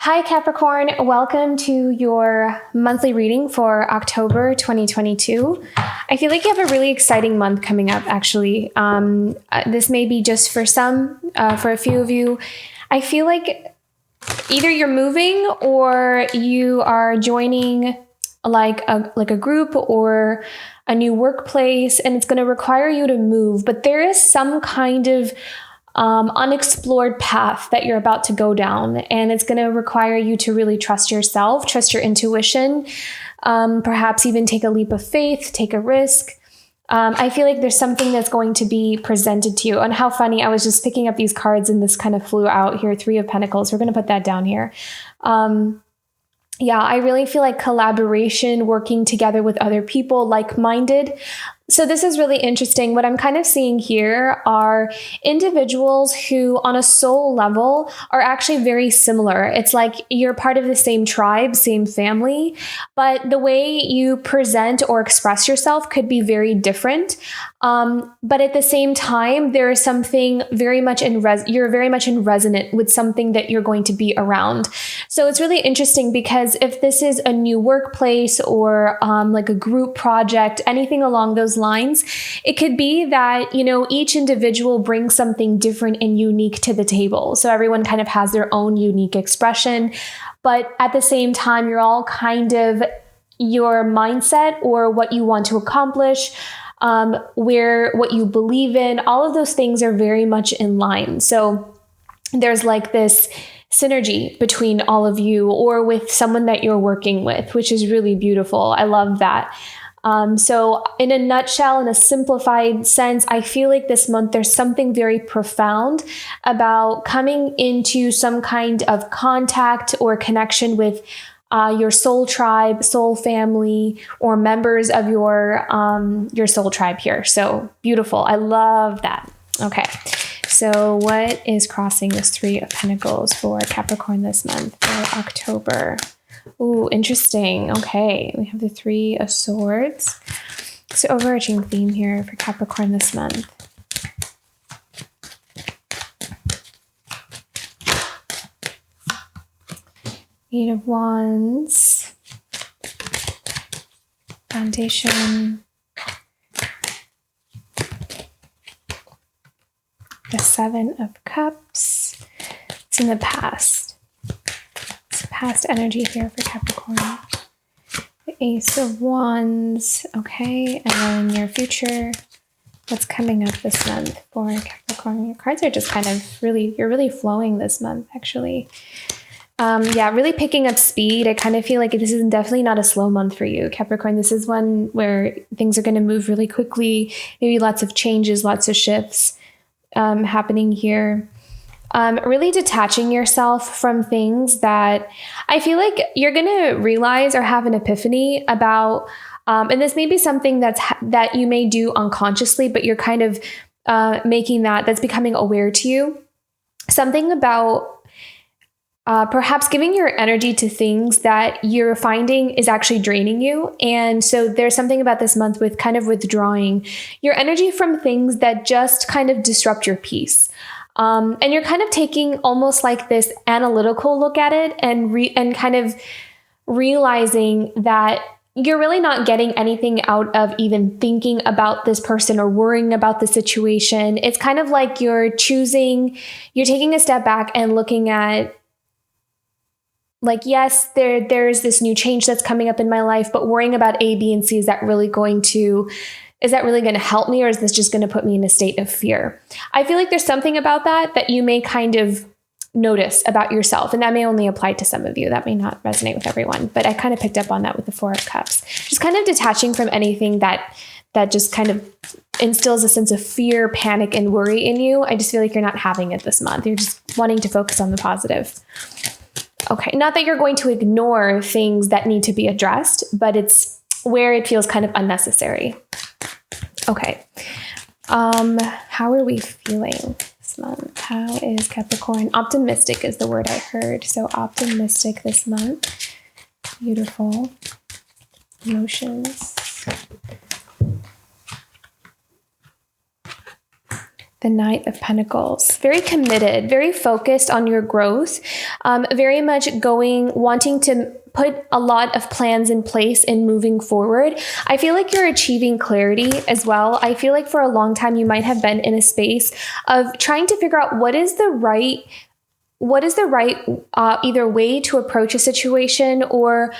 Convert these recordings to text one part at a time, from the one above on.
Hi, Capricorn. Welcome to your monthly reading for October 2022. I feel like you have a really exciting month coming up, actually. This may be just for some, for a few of you. I feel like either you're moving or you are joining like a group or a new workplace, and it's going to require you to move. But there is some kind of unexplored path that you're about to go down, and it's going to require you to really trust yourself, trust your intuition, perhaps even take a leap of faith, take a risk. I feel like there's something that's going to be presented to you. And how funny, I was just picking up these cards and this kind of flew out here, Three of Pentacles. We're going to put that down here. Yeah, I really feel like collaboration, working together with other people, like-minded. So this is really interesting. What I'm kind of seeing here are individuals who on a soul level are actually very similar. It's like you're part of the same tribe, same family, but the way you present or express yourself could be very different. But at the same time, there is something very much you're very much in resonant with something that you're going to be around. So it's really interesting because if this is a new workplace or like a group project, anything along those lines, it could be that, each individual brings something different and unique to the table. So everyone kind of has their own unique expression, but at the same time, you're all kind of your mindset or what you want to accomplish, what you believe in, all of those things are very much in line. So there's like this synergy between all of you or with someone that you're working with, which is really beautiful. I love that. So in a nutshell, in a simplified sense, I feel like this month there's something very profound about coming into some kind of contact or connection with your soul tribe, soul family, or members of your soul tribe here. So beautiful. I love that. Okay. So what is crossing this Three of Pentacles for Capricorn this month for October? Ooh, interesting. Okay. We have the Three of Swords. So overarching theme here for Capricorn this month. Eight of Wands. Foundation. The Seven of Cups. It's in the past. It's past energy here for Capricorn. The Ace of Wands. Okay. And then your future. What's coming up this month for Capricorn? Your cards are just kind of you're really flowing this month, actually. Yeah, really picking up speed. I kind of feel like this is definitely not a slow month for you, Capricorn. This is one where things are going to move really quickly. Maybe lots of changes, lots of shifts happening here. Really detaching yourself from things that I feel like you're going to realize or have an epiphany about. And this may be something that you may do unconsciously, but you're kind of making that's becoming aware to you. Something about perhaps giving your energy to things that you're finding is actually draining you. And so there's something about this month with kind of withdrawing your energy from things that just kind of disrupt your peace. And you're kind of taking almost like this analytical look at it and kind of realizing that you're really not getting anything out of even thinking about this person or worrying about the situation. It's kind of like you're taking a step back and looking at, like, yes, there's this new change that's coming up in my life, but worrying about A, B, and C, is that really going to help me, or is this just going to put me in a state of fear? I feel like there's something about that you may kind of notice about yourself, and that may only apply to some of you. That may not resonate with everyone, but I kind of picked up on that with the Four of Cups. Just kind of detaching from anything that just kind of instills a sense of fear, panic, and worry in you. I just feel like you're not having it this month. You're just wanting to focus on the positive. Okay, not that you're going to ignore things that need to be addressed, but it's where it feels kind of unnecessary. Okay, how are we feeling this month? How is Capricorn? Optimistic is the word I heard. So optimistic this month. Beautiful. Emotions. The Knight of Pentacles. Very committed, very focused on your growth, very much wanting to put a lot of plans in place and moving forward. I feel like you're achieving clarity as well. I feel like for a long time you might have been in a space of trying to figure out what is the right either way to approach a situation, or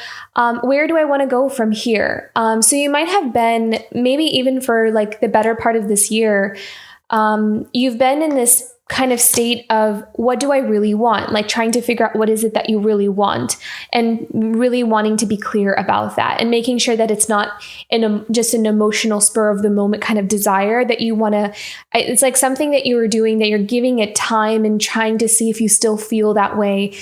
where do I want to go from here? So you might have been, maybe even for like the better part of this year, you've been in this kind of state of, what do I really want? Like trying to figure out what is it that you really want, and really wanting to be clear about that, and making sure that it's not just an emotional spur of the moment kind of desire that you want to, it's like something that you were doing that you're giving it time and trying to see if you still feel that way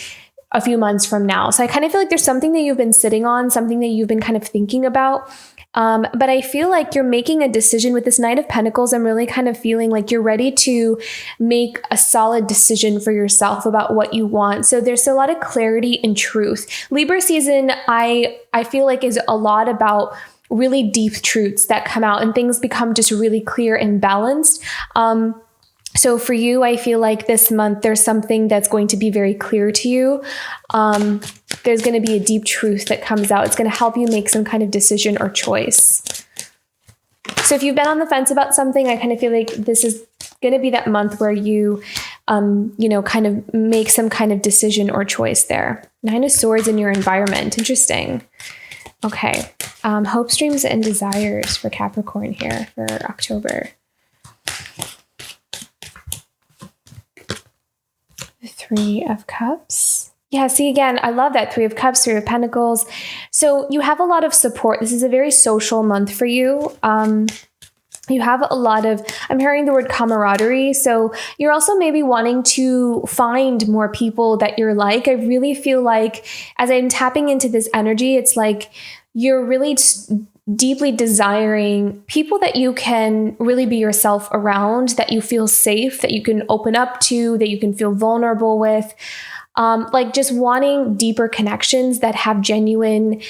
a few months from now. So I kind of feel like there's something that you've been sitting on, something that you've been kind of thinking about. But I feel like you're making a decision with this Knight of Pentacles. I'm really kind of feeling like you're ready to make a solid decision for yourself about what you want. So there's a lot of clarity and truth. Libra season, I feel like, is a lot about really deep truths that come out and things become just really clear and balanced. So for you, I feel like this month, there's something that's going to be very clear to you. There's going to be a deep truth that comes out. It's going to help you make some kind of decision or choice. So if you've been on the fence about something, I kind of feel like this is going to be that month where you, kind of make some kind of decision or choice there. Nine of Swords in your environment. Interesting. Okay. Hopes, dreams, and desires for Capricorn here for October. The Three of Cups. Yeah, see, again, I love that. Three of Cups, Three of Pentacles. So you have a lot of support. This is a very social month for you. You have a lot of, I'm hearing the word camaraderie. So you're also maybe wanting to find more people that you're like. I really feel like as I'm tapping into this energy, it's like you're really deeply desiring people that you can really be yourself around, that you feel safe, that you can open up to, that you can feel vulnerable with. Like just wanting deeper connections that have genuineness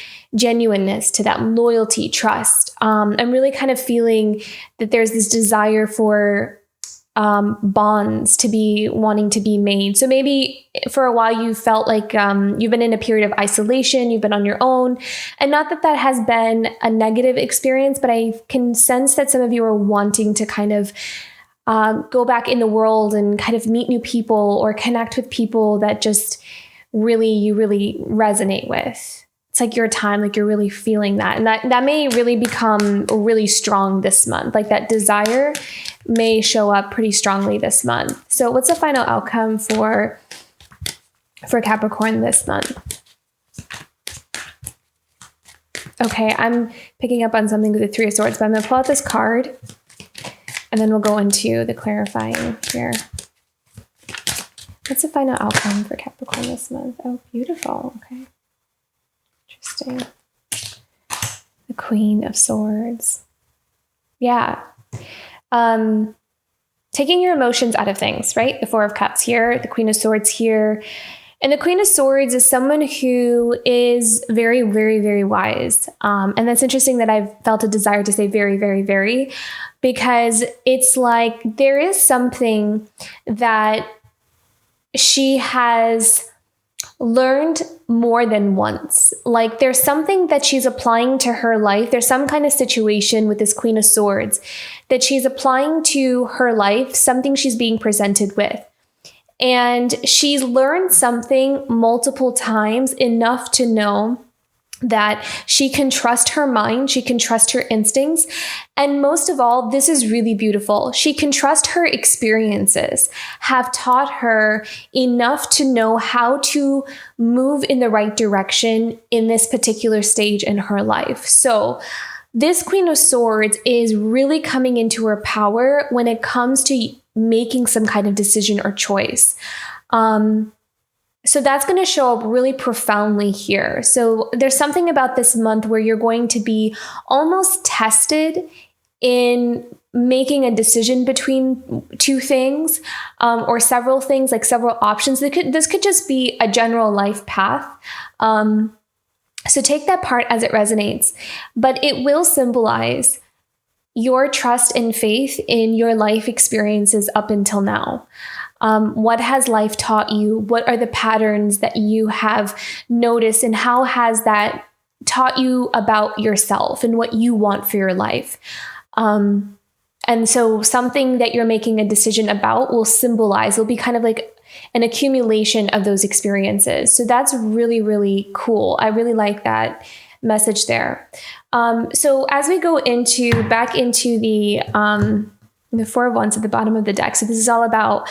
to that, loyalty, trust. I'm really kind of feeling that there's this desire for bonds to be wanting to be made. So maybe for a while you felt like you've been in a period of isolation, you've been on your own, and not that that has been a negative experience, but I can sense that some of you are wanting to kind of go back in the world and kind of meet new people or connect with people that just you really resonate with. It's like your time, like you're really feeling that. And that may really become really strong this month. Like that desire may show up pretty strongly this month. So what's the final outcome for Capricorn this month? Okay, I'm picking up on something with the Three of Swords, but I'm going to pull out this card and then we'll go into the clarifying here. What's the final outcome for Capricorn this month? Oh, beautiful. Okay. Interesting. The Queen of Swords. Yeah. Taking your emotions out of things, right? The Four of Cups here, the Queen of Swords here. And the Queen of Swords is someone who is very, very, very wise. And that's interesting that I've felt a desire to say very, very, very, because it's like there is something that she has learned more than once. Like there's something that she's applying to her life. There's some kind of situation with this Queen of Swords that she's applying to her life, something she's being presented with. And she's learned something multiple times, enough to know that she can trust her mind, she can trust her instincts, and most of all, this is really beautiful, she can trust her experiences have taught her enough to know how to move in the right direction in this particular stage in her life. So this Queen of Swords is really coming into her power when it comes to making some kind of decision or choice. So that's going to show up really profoundly here. So there's something about this month where you're going to be almost tested in making a decision between two things, or several things, like several options. This could just be a general life path. So take that part as it resonates, but it will symbolize your trust and faith in your life experiences up until now. What has life taught you? What are the patterns that you have noticed, and how has that taught you about yourself and what you want for your life? And so something that you're making a decision about will be kind of like an accumulation of those experiences. So that's really, really cool. I really like that message there. So as we go back into the Four of Wands at the bottom of the deck. So this is all about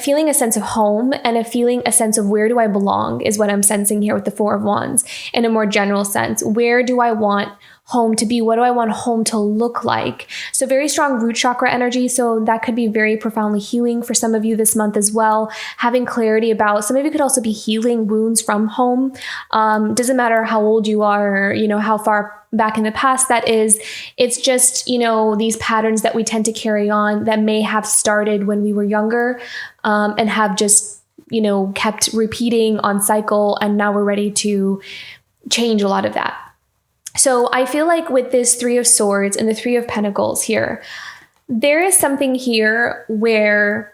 feeling a sense of home and feeling a sense of where do I belong is what I'm sensing here with the Four of Wands in a more general sense. Where do I want home to be? What do I want home to look like? So very strong root chakra energy. So that could be very profoundly healing for some of you this month as well. Having clarity about, some of you could also be healing wounds from home. Doesn't matter how old you are, or, how far back in the past that is. It's just, these patterns that we tend to carry on that may have started when we were younger, and have just, kept repeating on cycle. And now we're ready to change a lot of that. So I feel like with this Three of Swords and the Three of Pentacles here, there is something here where,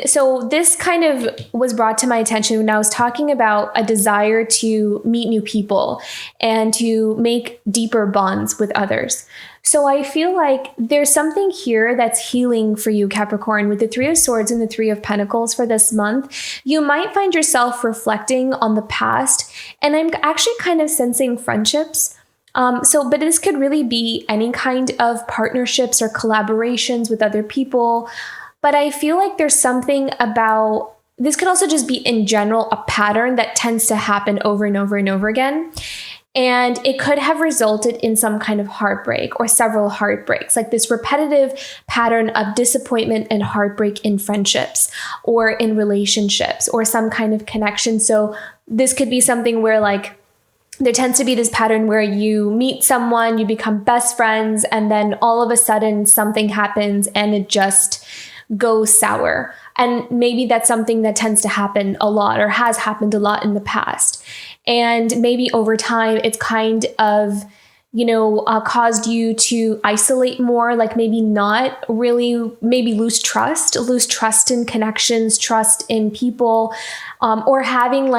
so this kind of was brought to my attention when I was talking about a desire to meet new people and to make deeper bonds with others. So I feel like there's something here that's healing for you, Capricorn, with the Three of Swords and the Three of Pentacles for this month. You might find yourself reflecting on the past, and I'm actually kind of sensing friendships. But this could really be any kind of partnerships or collaborations with other people. But I feel like there's something about, this could also just be in general a pattern that tends to happen over and over and over again. And it could have resulted in some kind of heartbreak or several heartbreaks, like this repetitive pattern of disappointment and heartbreak in friendships or in relationships or some kind of connection. So this could be something where there tends to be this pattern where you meet someone, you become best friends, and then all of a sudden something happens and it just goes sour. And maybe that's something that tends to happen a lot or has happened a lot in the past. And maybe over time, it's kind of, caused you to isolate more, like maybe not really, maybe lose trust in connections, trust in people, or having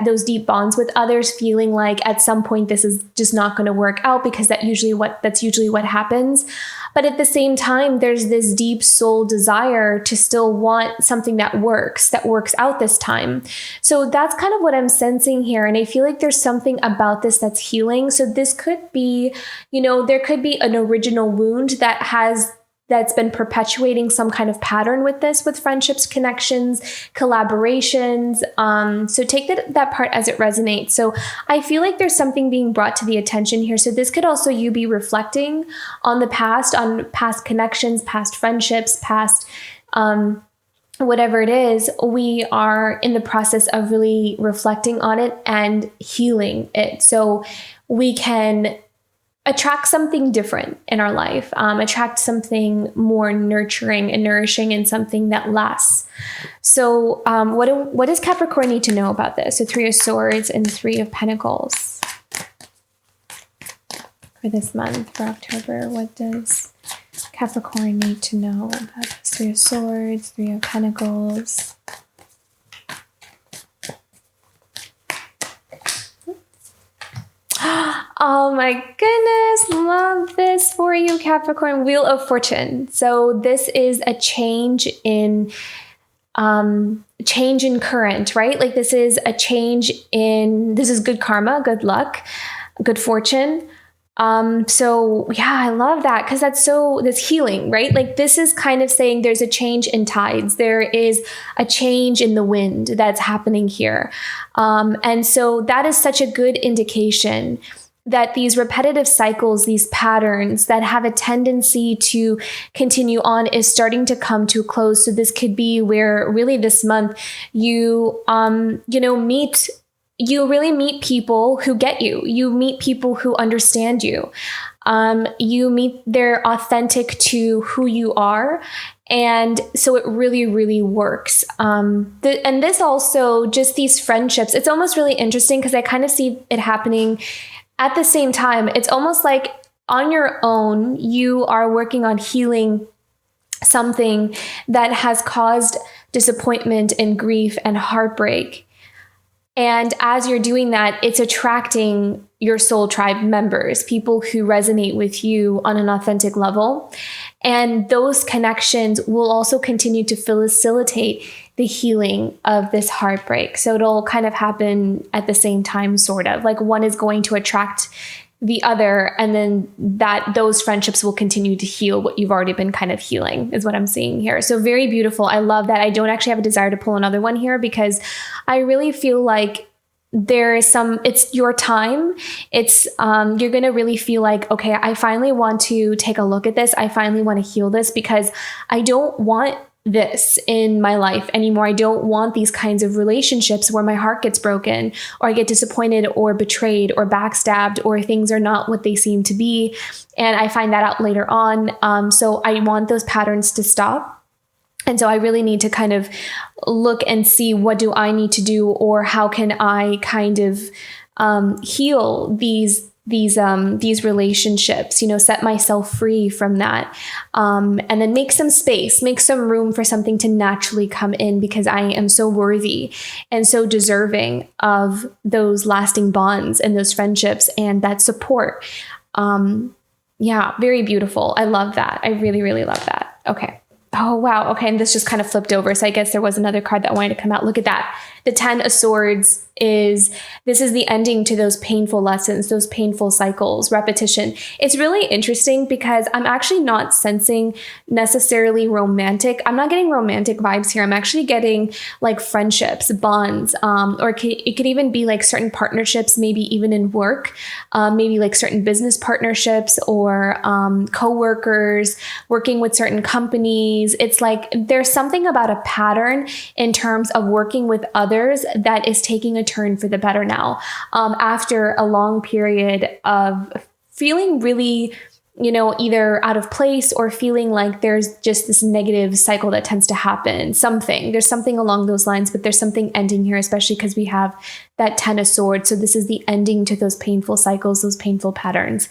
those deep bonds with others, feeling like at some point this is just not going to work out because that's usually what happens. But at the same time, there's this deep soul desire to still want something that works out this time. So that's kind of what I'm sensing here. And I feel like there's something about this that's healing. So this could be, there could be an original wound that's been perpetuating some kind of pattern with friendships, connections, collaborations. So take that part as it resonates. So I feel like there's something being brought to the attention here. So this could also you be reflecting on the past, on past connections, past friendships, past whatever it is. We are in the process of really reflecting on it and healing it. So we can attract something different in our life, attract something more nurturing and nourishing and something that lasts. So what does Capricorn need to know about this? So Three of Swords and Three of Pentacles for this month, for October. What does Capricorn need to know about this? Three of Swords, Three of Pentacles. Oh my goodness, love this for you, Capricorn. Wheel of Fortune. So this is a change in current, right? Like this is a change this is good karma, good luck, good fortune. So yeah, I love that because that's healing, right? Like this is kind of saying there's a change in tides. There is a change in the wind that's happening here. And so that is such a good indication that these repetitive cycles, these patterns that have a tendency to continue on is starting to come to a close. So this could be where really this month you really meet people who get you. You meet people who understand you. They're authentic to who you are. And so it really, really works. And this also, just these friendships, it's almost really interesting because I kind of see it happening at the same time. It's almost like on your own, you are working on healing something that has caused disappointment and grief and heartbreak. And as you're doing that, it's attracting your soul tribe members, people who resonate with you on an authentic level. And those connections will also continue to facilitate the healing of this heartbreak. So it'll kind of happen at the same time, sort of like one is going to attract the other, and then those friendships will continue to heal what you've already been kind of healing, is what I'm seeing here. So very beautiful. I love that. I don't actually have a desire to pull another one here because I really feel like there is it's your time. It's, you're going to really feel like, okay, I finally want to take a look at this. I finally want to heal this because I don't want this in my life anymore. I don't want these kinds of relationships where my heart gets broken or I get disappointed or betrayed or backstabbed or things are not what they seem to be. And I find that out later on. So I want those patterns to stop. And so I really need to kind of look and see what do I need to do, or how can I kind of heal these relationships, set myself free from that. And then make some space, make some room for something to naturally come in, because I am so worthy and so deserving of those lasting bonds and those friendships and that support. Yeah, very beautiful. I love that. I really, really love that. Okay. Oh, wow. Okay. And this just kind of flipped over. So I guess there was another card that wanted to come out. Look at that. The 10 of Swords is the ending to those painful lessons, those painful cycles, repetition. It's really interesting because I'm actually not sensing necessarily romantic. I'm not getting romantic vibes here. I'm actually getting like friendships, bonds, or it could even be like certain partnerships, maybe even in work, maybe like certain business partnerships or coworkers, working with certain companies. It's like there's something about a pattern in terms of working with others that is taking a turn for the better now, after a long period of feeling really, either out of place or feeling like there's just this negative cycle that tends to happen. There's something along those lines, but there's something ending here, especially because we have that 10 of Swords. So this is the ending to those painful cycles, those painful patterns.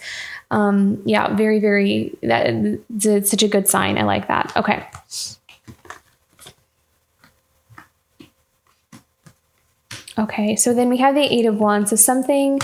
Yeah, very, very, it's such a good sign. I like that. Okay. Okay, so then we have the 8 of Wands. So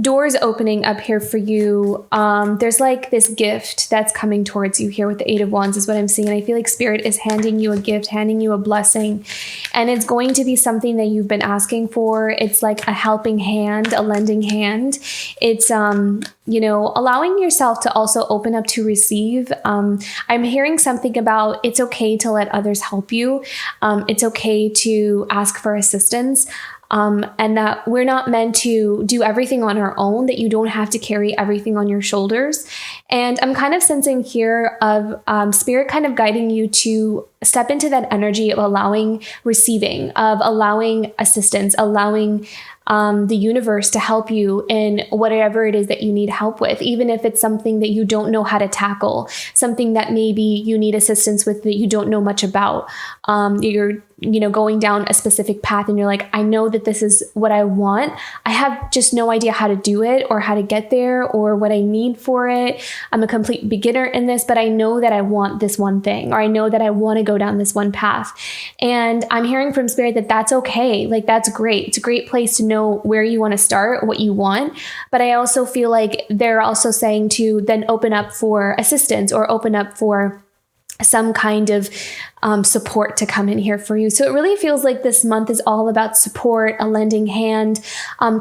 doors opening up here for you. There's like this gift that's coming towards you here with the 8 of Wands is what I'm seeing. And I feel like Spirit is handing you a gift, handing you a blessing. And it's going to be something that you've been asking for. It's like a helping hand, a lending hand. It's, allowing yourself to also open up to receive. I'm hearing something about it's okay to let others help you. It's okay to ask for assistance. And that we're not meant to do everything on our own, that you don't have to carry everything on your shoulders. And I'm kind of sensing here of Spirit kind of guiding you to step into that energy of receiving, of allowing assistance, allowing the universe to help you in whatever it is that you need help with, even if it's something that you don't know how to tackle, something that maybe you need assistance with that you don't know much about. You're going down a specific path and you're like, I know that this is what I want. I have just no idea how to do it or how to get there or what I need for it. I'm a complete beginner in this, but I know that I want this one thing, or I know that I want to go down this one path. And I'm hearing from Spirit that that's okay. Like, that's great. It's a great place to know where you want to start, what you want. But I also feel like they're also saying to then open up for assistance or open up for some kind of support to come in here for you. So it really feels like this month is all about support, a lending hand,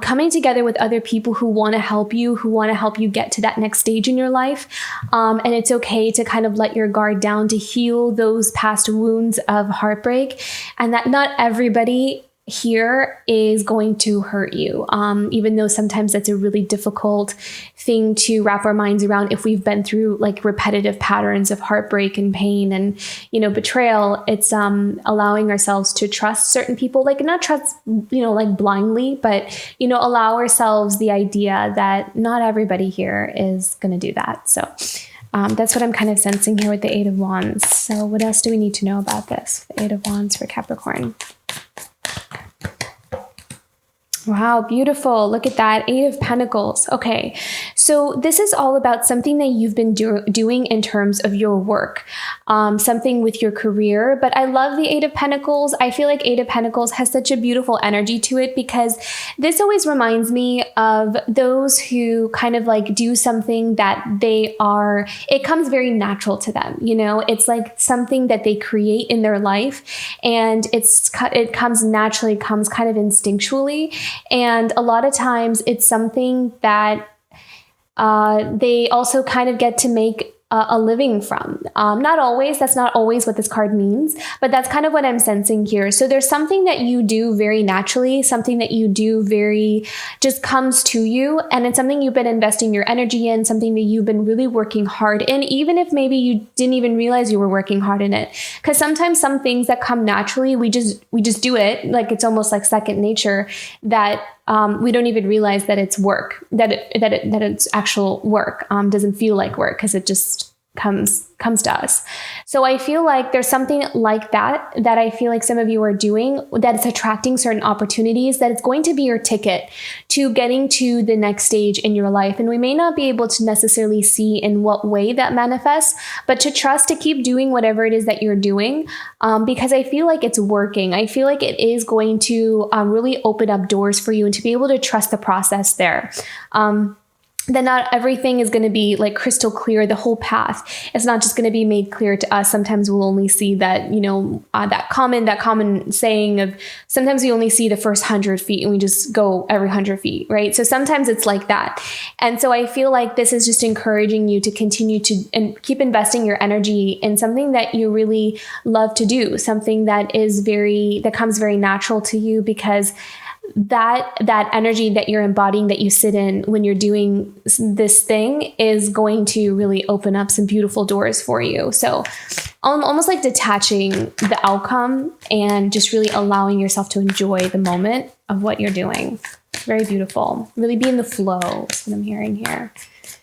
coming together with other people who want to help you get to that next stage in your life. And it's okay to kind of let your guard down, to heal those past wounds of heartbreak, and that not everybody here is going to hurt you. Even though sometimes that's a really difficult thing to wrap our minds around if we've been through like repetitive patterns of heartbreak and pain and, betrayal. It's allowing ourselves to trust certain people, like not trust, like blindly, but, allow ourselves the idea that not everybody here is going to do that. So that's what I'm kind of sensing here with the 8 of Wands. So what else do we need to know about this? The 8 of Wands for Capricorn. Wow, beautiful. Look at that. Eight of Pentacles. Okay. So this is all about something that you've been doing in terms of your work, something with your career. But I love the Eight of Pentacles. I feel like Eight of Pentacles has such a beautiful energy to it because this always reminds me of those who kind of like do something that it comes very natural to them. You know, it's like something that they create in their life and it comes naturally, comes kind of instinctually. And a lot of times it's something that they also kind of get to make a living from. Not always, that's not always what this card means, but that's kind of what I'm sensing here. So there's something that you do very naturally, something that you do very just comes to you. And it's something you've been investing your energy in, something that you've been really working hard in, even if maybe you didn't even realize you were working hard in it. Because sometimes some things that come naturally, we just do it. Like it's almost like second nature that we don't even realize that it's work, that it's actual work, doesn't feel like work because it just comes to us. So I feel like there's something like that I feel like some of you are doing that is attracting certain opportunities, that it's going to be your ticket to getting to the next stage in your life. And we may not be able to necessarily see in what way that manifests, but to trust to keep doing whatever it is that you're doing, because I feel like it's working. I feel like it is going to really open up doors for you and to be able to trust the process there. That not everything is going to be like crystal clear, the whole path. It's not just going to be made clear to us. Sometimes we'll only see that, you know, that common saying of sometimes we only see the first 100 feet and we just go every 100 feet, right? So sometimes it's like that. And so I feel like this is just encouraging you to continue to and keep investing your energy in something that you really love to do, something that comes very natural to you, because that energy that you're embodying, that you sit in when you're doing this thing, is going to really open up some beautiful doors for you. So almost like detaching the outcome and just really allowing yourself to enjoy the moment of what you're doing. Very beautiful. Really be in the flow is what I'm hearing here. Is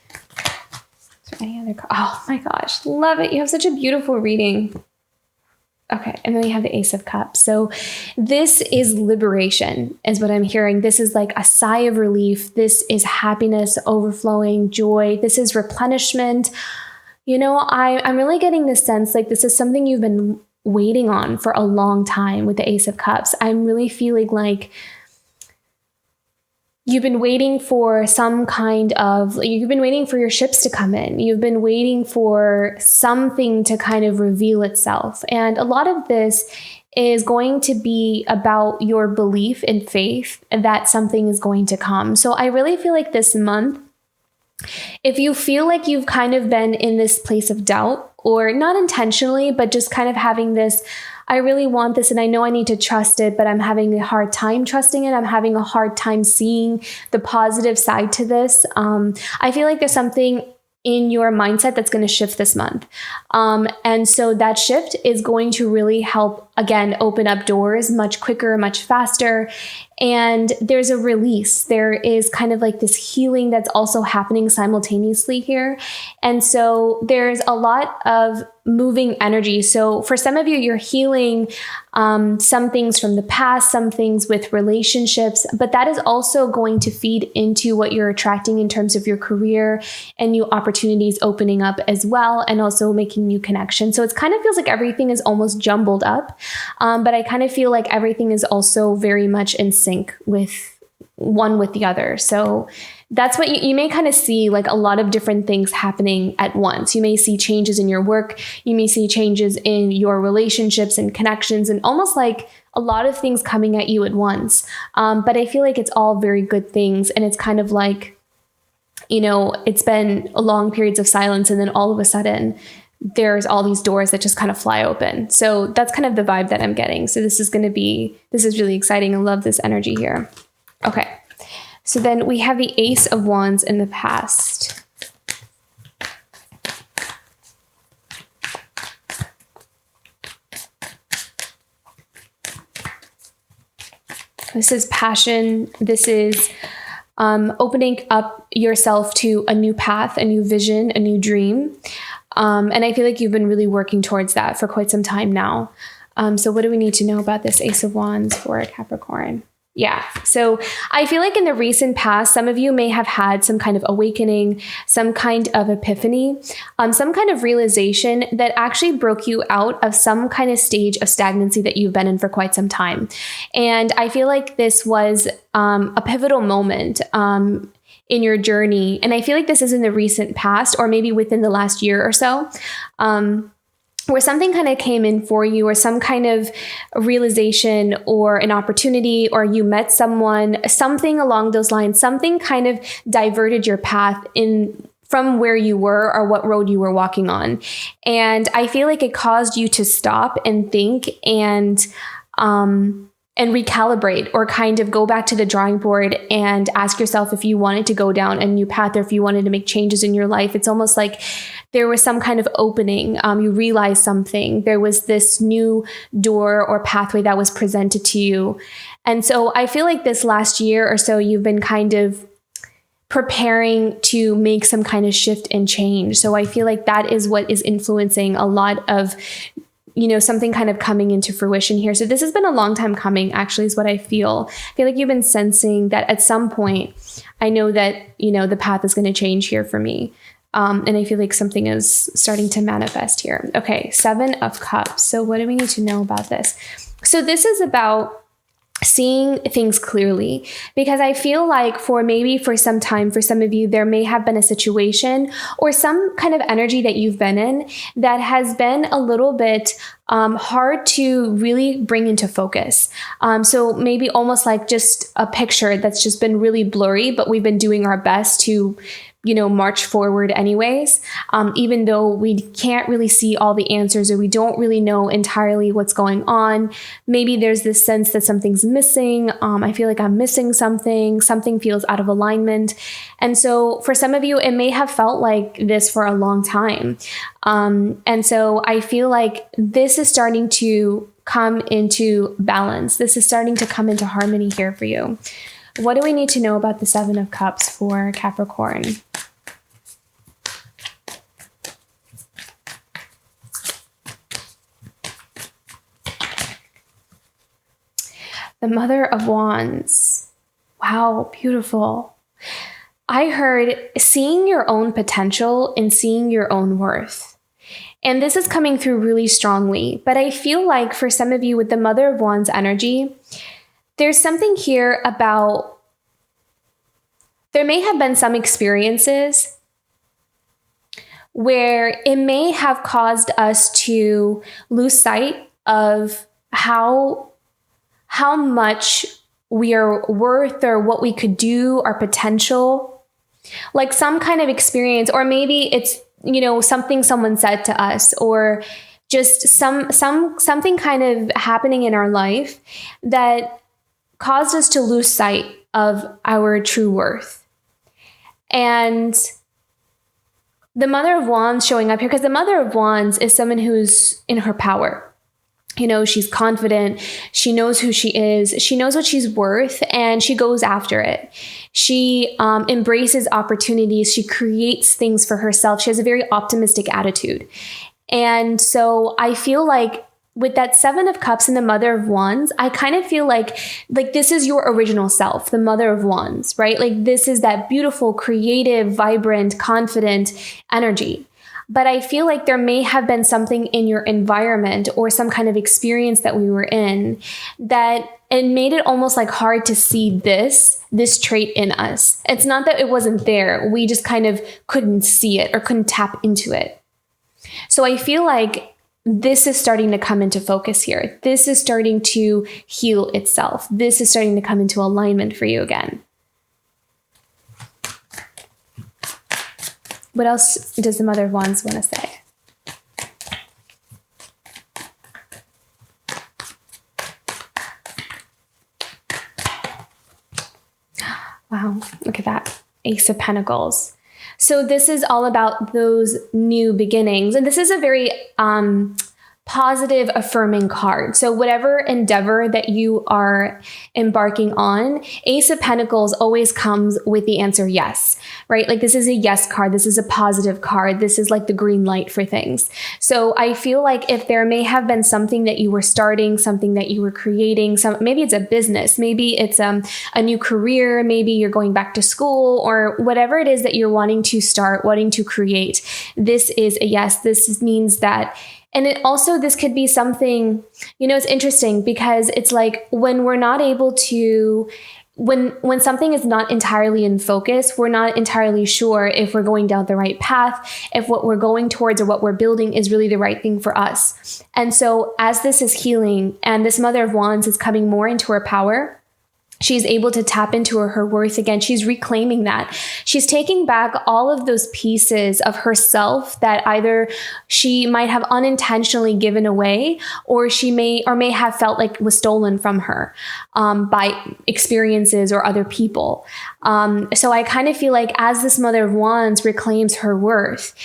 there any other? Oh my gosh, love it. You have such a beautiful reading. Okay, and then you have the Ace of Cups. So this is liberation, is what I'm hearing. This is like a sigh of relief. This is happiness, overflowing joy. This is replenishment. You know, I'm really getting this sense like this is something you've been waiting on for a long time with the Ace of Cups. I'm really feeling like you've been waiting for you've been waiting for your ships to come in. You've been waiting for something to kind of reveal itself. And a lot of this is going to be about your belief and faith that something is going to come. So I really feel like this month, if you feel like you've kind of been in this place of doubt, or not intentionally, but just kind of having this, I really want this and I know I need to trust it, but I'm having a hard time trusting it. I'm having a hard time seeing the positive side to this. I feel like there's something in your mindset that's going to shift this month. And so that shift is going to really help, again, open up doors much quicker, much faster. And there's a release. There is kind of like this healing that's also happening simultaneously here. And so there's a lot of moving energy. So for some of you, you're healing some things from the past, some things with relationships, but that is also going to feed into what you're attracting in terms of your career and new opportunities opening up as well, and also making new connections. So it kind of feels like everything is almost jumbled up, but I kind of feel like everything is also very much in sync with one with the other. So that's what you may kind of see, like a lot of different things happening at once. You may see changes in your work. You may see changes in your relationships and connections, and almost like a lot of things coming at you at once. But I feel like it's all very good things. And it's kind of like, you know, it's been long periods of silence, and then all of a sudden there's all these doors that just kind of fly open. So that's kind of the vibe that I'm getting. So this is really exciting. I love this energy here. Okay. So then we have the Ace of Wands in the past. This is passion. This is opening up yourself to a new path, a new vision, a new dream. And I feel like you've been really working towards that for quite some time now. So what do we need to know about this Ace of Wands for Capricorn? Yeah. So I feel like in the recent past, some of you may have had some kind of awakening, some kind of epiphany, some kind of realization that actually broke you out of some kind of stage of stagnancy that you've been in for quite some time. And I feel like this was a pivotal moment in your journey. And I feel like this is in the recent past, or maybe within the last year or so. Where something kind of came in for you, or some kind of realization or an opportunity, or you met someone, something along those lines, something kind of diverted your path from where you were or what road you were walking on. And I feel like it caused you to stop and think and recalibrate, or kind of go back to the drawing board and ask yourself if you wanted to go down a new path, or if you wanted to make changes in your life. It's almost like there was some kind of opening. You realized something. There was this new door or pathway that was presented to you. And so I feel like this last year or so, you've been kind of preparing to make some kind of shift and change. So I feel like that is what is influencing a lot of something kind of coming into fruition here. So this has been a long time coming, actually, is what I feel. I feel like you've been sensing that at some point, I know that, the path is going to change here for me. And I feel like something is starting to manifest here. Okay, 7 of Cups. So what do we need to know about this? So this is about seeing things clearly, because I feel like for some time, for some of you, there may have been a situation or some kind of energy that you've been in that has been a little bit hard to really bring into focus. So maybe almost like just a picture that's just been really blurry, but we've been doing our best to march forward anyways, even though we can't really see all the answers, or we don't really know entirely what's going on. Maybe there's this sense that something's missing. I feel like I'm missing something feels out of alignment. And so for some of you, it may have felt like this for a long time. And so I feel like this is starting to come into balance. This is starting to come into harmony here for you. What do we need to know about the 7 of Cups for Capricorn? The Mother of Wands. Wow, beautiful. I heard seeing your own potential and seeing your own worth. And this is coming through really strongly. But I feel like for some of you with the Mother of Wands energy, there's something here about, there may have been some experiences where it may have caused us to lose sight of how much we are worth, or what we could do, our potential. Like some kind of experience, or maybe it's, something someone said to us, or just something kind of happening in our life that caused us to lose sight of our true worth. And the Mother of Wands showing up here, because the Mother of Wands is someone who's in her power. She's confident. She knows who she is. She knows what she's worth, and she goes after it. She embraces opportunities. She creates things for herself. She has a very optimistic attitude. And so I feel like with that 7 of Cups and the Mother of Wands, I kind of feel like this is your original self, the Mother of Wands, right? Like this is that beautiful, creative, vibrant, confident energy. But I feel like there may have been something in your environment or some kind of experience that we were in that it made it almost like hard to see this trait in us. It's not that it wasn't there. We just kind of couldn't see it or couldn't tap into it. So I feel like this is starting to come into focus here. This is starting to heal itself. This is starting to come into alignment for you again. What else does the Mother of Wands want to say? Wow, look at that. Ace of Pentacles. So this is all about those new beginnings. And this is a very positive, affirming card. So whatever endeavor that you are embarking on, Ace of Pentacles always comes with the answer yes, right? Like this is a yes card. This is a positive card. This is like the green light for things. So I feel like if there may have been something that you were starting, something that you were creating, maybe it's a business, maybe it's a new career, maybe you're going back to school, or whatever it is that you're wanting to start, wanting to create, this is a yes. This means that. And it also, this could be something, it's interesting because it's like when we're not able to, when something is not entirely in focus, we're not entirely sure if we're going down the right path, if what we're going towards or what we're building is really the right thing for us. And so as this is healing and this Mother of Wands is coming more into her power, she's able to tap into her worth again. She's reclaiming that. She's taking back all of those pieces of herself that either she might have unintentionally given away, or she may have felt like was stolen from her by experiences or other people. So I kind of feel like as this Mother of Wands reclaims her worth,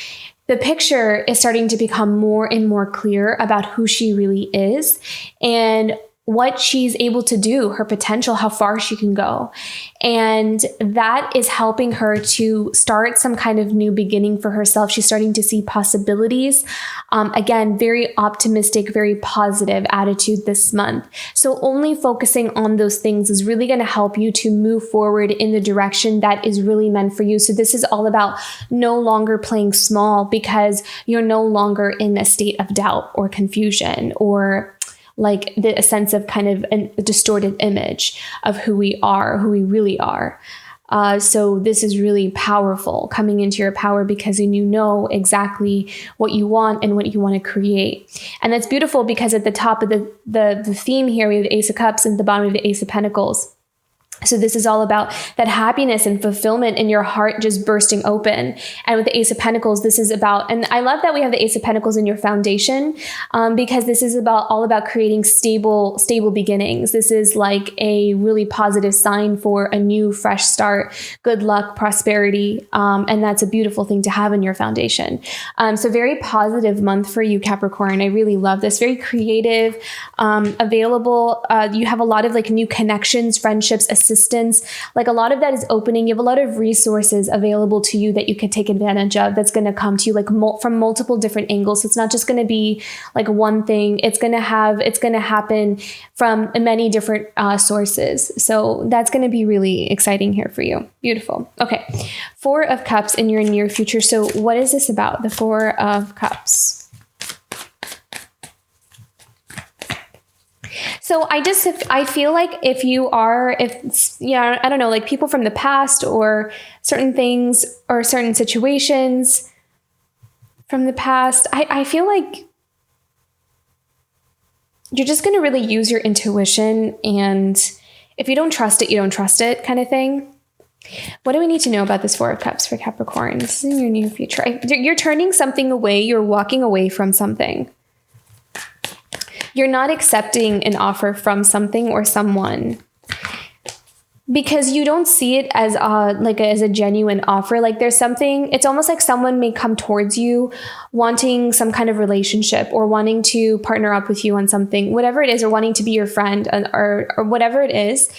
the picture is starting to become more and more clear about who she really is and what she's able to do, her potential, how far she can go. And that is helping her to start some kind of new beginning for herself. She's starting to see possibilities. Again, very optimistic, very positive attitude this month. So only focusing on those things is really going to help you to move forward in the direction that is really meant for you. So this is all about no longer playing small because you're no longer in a state of doubt or confusion or like a sense of kind of a distorted image of who we are, who we really are. So this is really powerful, coming into your power because then you know exactly what you want and what you want to create. And that's beautiful because at the top of the theme here, we have the Ace of Cups and at the bottom of the Ace of Pentacles. So this is all about that happiness and fulfillment in your heart just bursting open. And with the Ace of Pentacles, this is about, and I love that we have the Ace of Pentacles in your foundation because this is all about creating stable beginnings. This is like a really positive sign for a new, fresh start, good luck, prosperity. And that's a beautiful thing to have in your foundation. So very positive month for you, Capricorn. I really love this. Very creative, available. You have a lot of like new connections, friendships, assistance, like a lot of that is opening. You have a lot of resources available to you that you can take advantage of. That's going to come to you like from multiple different angles. So it's not just going to be like one thing. It's going to happen from many different sources. So that's going to be really exciting here for you. Beautiful. Okay. 4 of Cups in your near future. So what is this about? The 4 of Cups. So I feel like I don't know, like people from the past or certain things or certain situations from the past, I feel like you're just going to really use your intuition. And if you don't trust it, you don't trust it kind of thing. What do we need to know about this 4 of Cups for Capricorn? This is in your near future. You're turning something away. You're walking away from something. You're not accepting an offer from something or someone because you don't see it as a genuine offer. Like there's something, it's almost like someone may come towards you wanting some kind of relationship or wanting to partner up with you on something, whatever it is, or wanting to be your friend or whatever it is.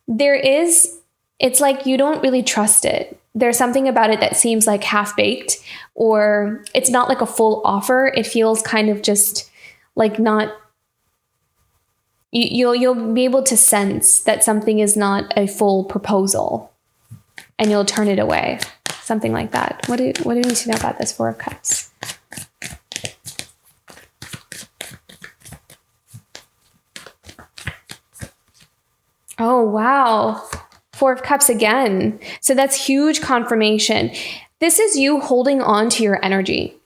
It's like you don't really trust it. There's something about it that seems like half-baked, or it's not like a full offer. It feels kind of just like not. You'll be able to sense that something is not a full proposal and you'll turn it away. Something like that. What do we need to know about this 4 of Cups? Oh, wow. 4 of Cups again. So that's huge confirmation. This is you holding on to your energy.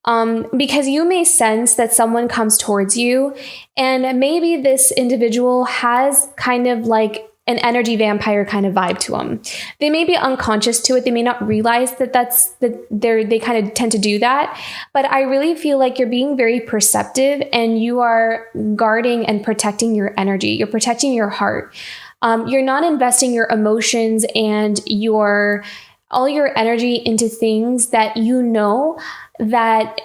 Because you may sense that someone comes towards you and maybe this individual has kind of like an energy vampire kind of vibe to them. They may be unconscious to it. They may not realize that they kind of tend to do that. But I really feel like you're being very perceptive and you are guarding and protecting your energy. You're protecting your heart. You're not investing your emotions and all your energy into things that you know that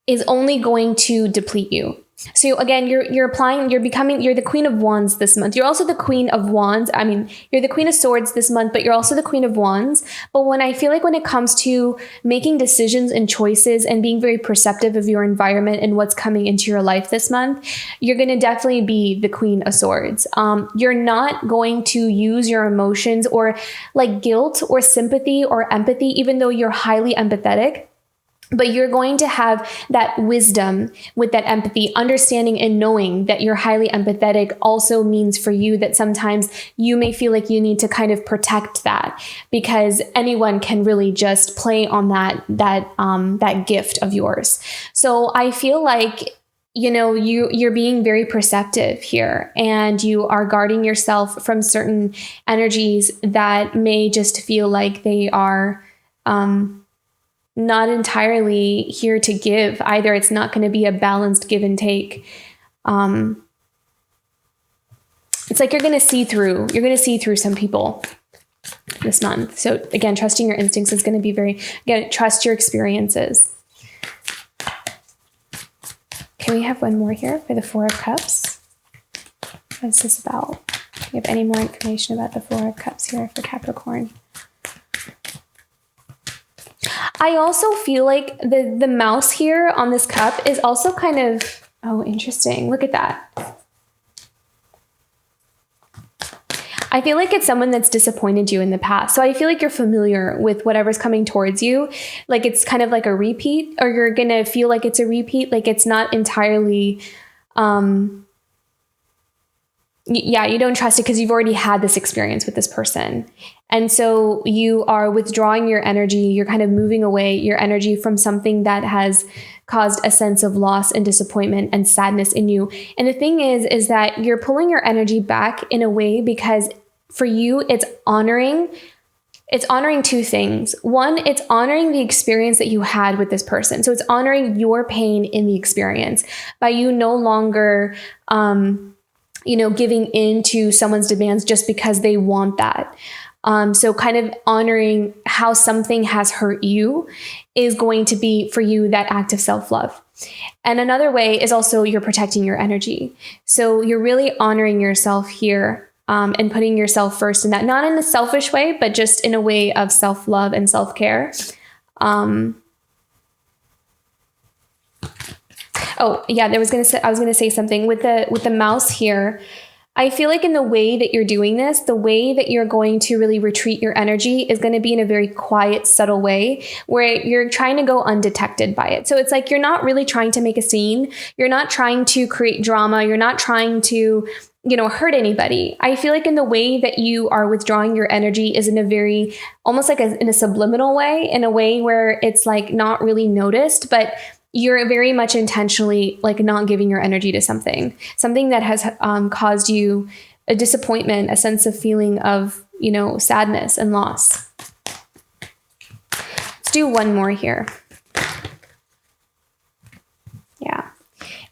is only going to deplete you. So again, you're the Queen of Wands this month. You're also the Queen of Wands. I mean, you're the Queen of Swords this month, but you're also the Queen of Wands. But when it comes to making decisions and choices and being very perceptive of your environment and what's coming into your life this month, you're going to definitely be the Queen of Swords. You're not going to use your emotions or like guilt or sympathy or empathy, even though you're highly empathetic. But you're going to have that wisdom with that empathy, understanding and knowing that you're highly empathetic also means for you that sometimes you may feel like you need to kind of protect that, because anyone can really just play on that gift of yours. So I feel like, you're being very perceptive here, and you are guarding yourself from certain energies that may just feel like they are, not entirely here to give either. It's not going to be a balanced give and take. It's like you're going to see through some people this month. So again, trusting your instincts is going to be trust your experiences. Okay, we have one more here for the Four of Cups. What is this about? Do you have any more information about the Four of Cups here for Capricorn? I also feel like the mouse here on this cup is also kind of, oh, interesting. Look at that. I feel like it's someone that's disappointed you in the past. So I feel like you're familiar with whatever's coming towards you. Like it's kind of like a repeat, or you're going to feel like it's a repeat. Like it's not entirely, you don't trust it because you've already had this experience with this person. And so you are withdrawing your energy. You're kind of moving away your energy from something that has caused a sense of loss and disappointment and sadness in you. And the thing is that you're pulling your energy back in a way because for you, it's honoring two things. One, it's honoring the experience that you had with this person. So it's honoring your pain in the experience by you no longer, giving in to someone's demands just because they want that. So kind of honoring how something has hurt you is going to be for you that act of self-love. And another way is also you're protecting your energy. So you're really honoring yourself here and putting yourself first in that, not in a selfish way, but just in a way of self-love and self-care. I was going to say something with the mouse here. I feel like in the way that you're doing this, the way that you're going to really retreat your energy is going to be in a very quiet, subtle way where you're trying to go undetected by it. So it's like you're not really trying to make a scene. You're not trying to create drama. You're not trying to, hurt anybody. I feel like in the way that you are withdrawing your energy is in a very, almost like in a subliminal way, in a way where it's like not really noticed, but you're very much intentionally like not giving your energy to something that has caused you a disappointment, a sense of feeling of, sadness and loss. Let's do one more here. Yeah.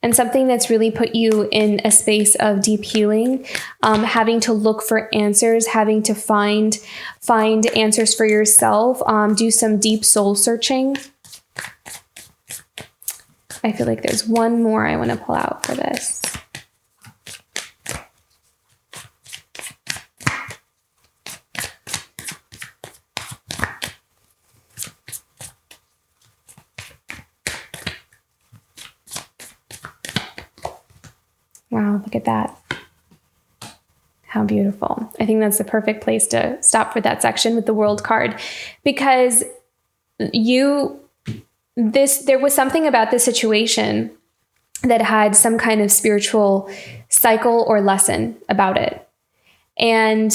And something that's really put you in a space of deep healing, having to look for answers, having to find answers for yourself, do some deep soul searching. I feel like there's one more I want to pull out for this. Wow, look at that. How beautiful. I think that's the perfect place to stop for that section with the World card, because there was something about this situation that had some kind of spiritual cycle or lesson about it. And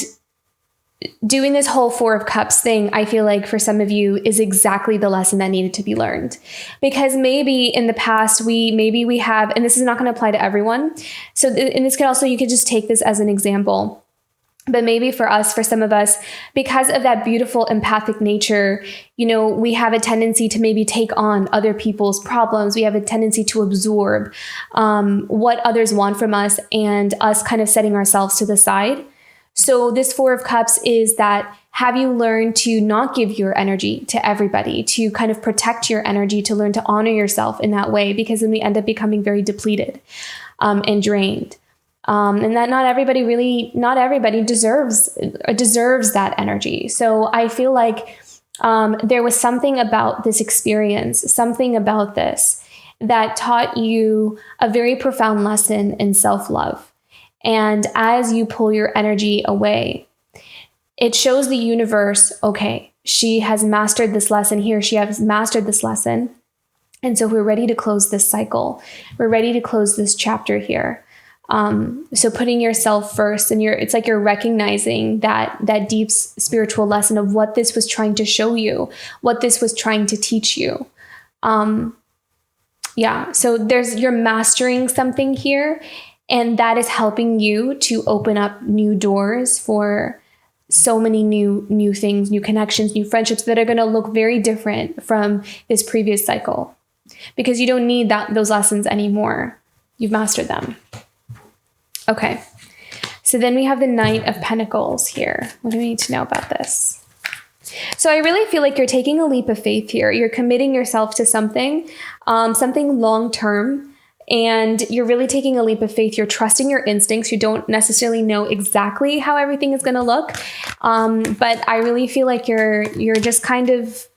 doing this whole Four of Cups thing, I feel like for some of you is exactly the lesson that needed to be learned. Because maybe in the past, we have, and this is not going to apply to everyone. So, and this could also, you could just take this as an example. But maybe for some of us, because of that beautiful empathic nature, we have a tendency to maybe take on other people's problems. We have a tendency to absorb what others want from us and us kind of setting ourselves to the side So this Four of Cups is that, have you learned to not give your energy to everybody, to kind of protect your energy, to learn to honor yourself in that way, because then we end up becoming very depleted and drained. And that not everybody deserves that energy. So I feel like there was something about this experience, something about this that taught you a very profound lesson in self-love. And as you pull your energy away, it shows the universe, okay, she has mastered this lesson here. She has mastered this lesson. And so we're ready to close this cycle. We're ready to close this chapter here. So putting yourself first, and it's like you're recognizing that deep spiritual lesson of what this was trying to show you, what this was trying to teach you. So you're mastering something here. And that is helping you to open up new doors for so many new things, new connections, new friendships that are going to look very different from this previous cycle, because you don't need those lessons anymore. You've mastered them. Okay. So then we have the Knight of Pentacles here. What do we need to know about this? So I really feel like you're taking a leap of faith here. You're committing yourself to something long-term. And you're really taking a leap of faith. You're trusting your instincts. You don't necessarily know exactly how everything is going to look. But I really feel like you're just kind of,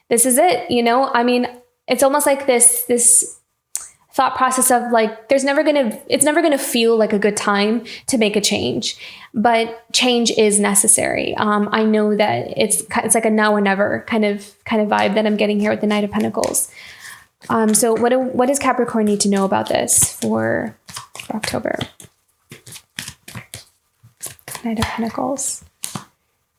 this is it. I mean, it's almost like this thought process of like, it's never going to feel like a good time to make a change, but change is necessary. I know that it's like a now or never kind of vibe that I'm getting here with the Knight of Pentacles. So what does Capricorn need to know about this for October? Knight of Pentacles.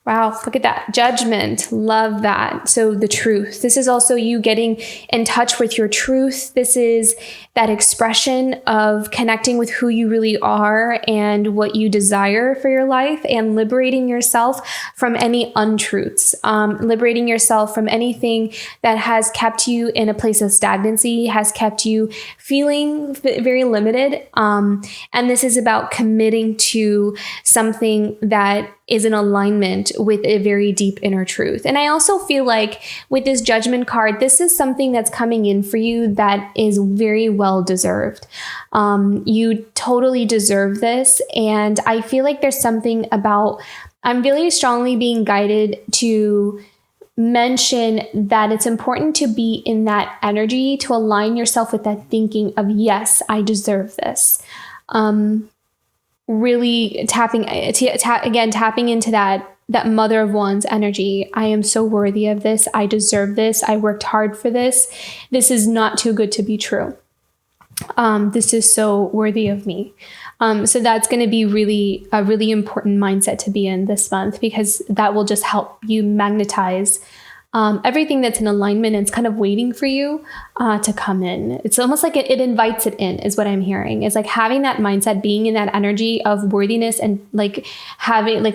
Wow, look at that. Judgment. Love that. So the truth. This is also you getting in touch with your truth. This is that expression of connecting with who you really are and what you desire for your life, and liberating yourself from any untruths, liberating yourself from anything that has kept you in a place of stagnancy, has kept you feeling very limited. And this is about committing to something that is in alignment with a very deep inner truth. And I also feel like with this Judgment card, this is something that's coming in for you that is very well deserved. You totally deserve this. And I feel like there's something about, I'm really strongly being guided to mention that it's important to be in that energy, to align yourself with that thinking of, yes, I deserve this. Really tapping into that Mother of Wands energy. I am so worthy of this. I deserve this. I worked hard for this. This is not too good to be true. This is so worthy of me. So that's going to be a really important mindset to be in this month, because that will just help you magnetize everything that's in alignment, and it's kind of waiting for you to come in. It's almost like it invites it in, is what I'm hearing. It's like having that mindset, being in that energy of worthiness, and like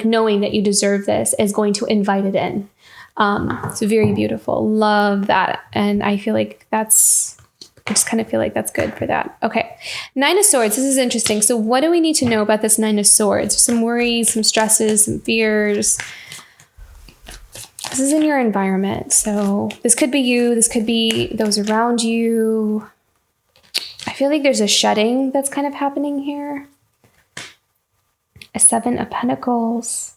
knowing that you deserve this is going to invite it in. So very beautiful. Love that. And I feel like I just kind of feel like that's good for that. Okay. Nine of Swords. This is interesting. So what do we need to know about this Nine of Swords? Some worries, some stresses, some fears. This is in your environment. So this could be you. This could be those around you. I feel like there's a shedding that's kind of happening here. A Seven of Pentacles.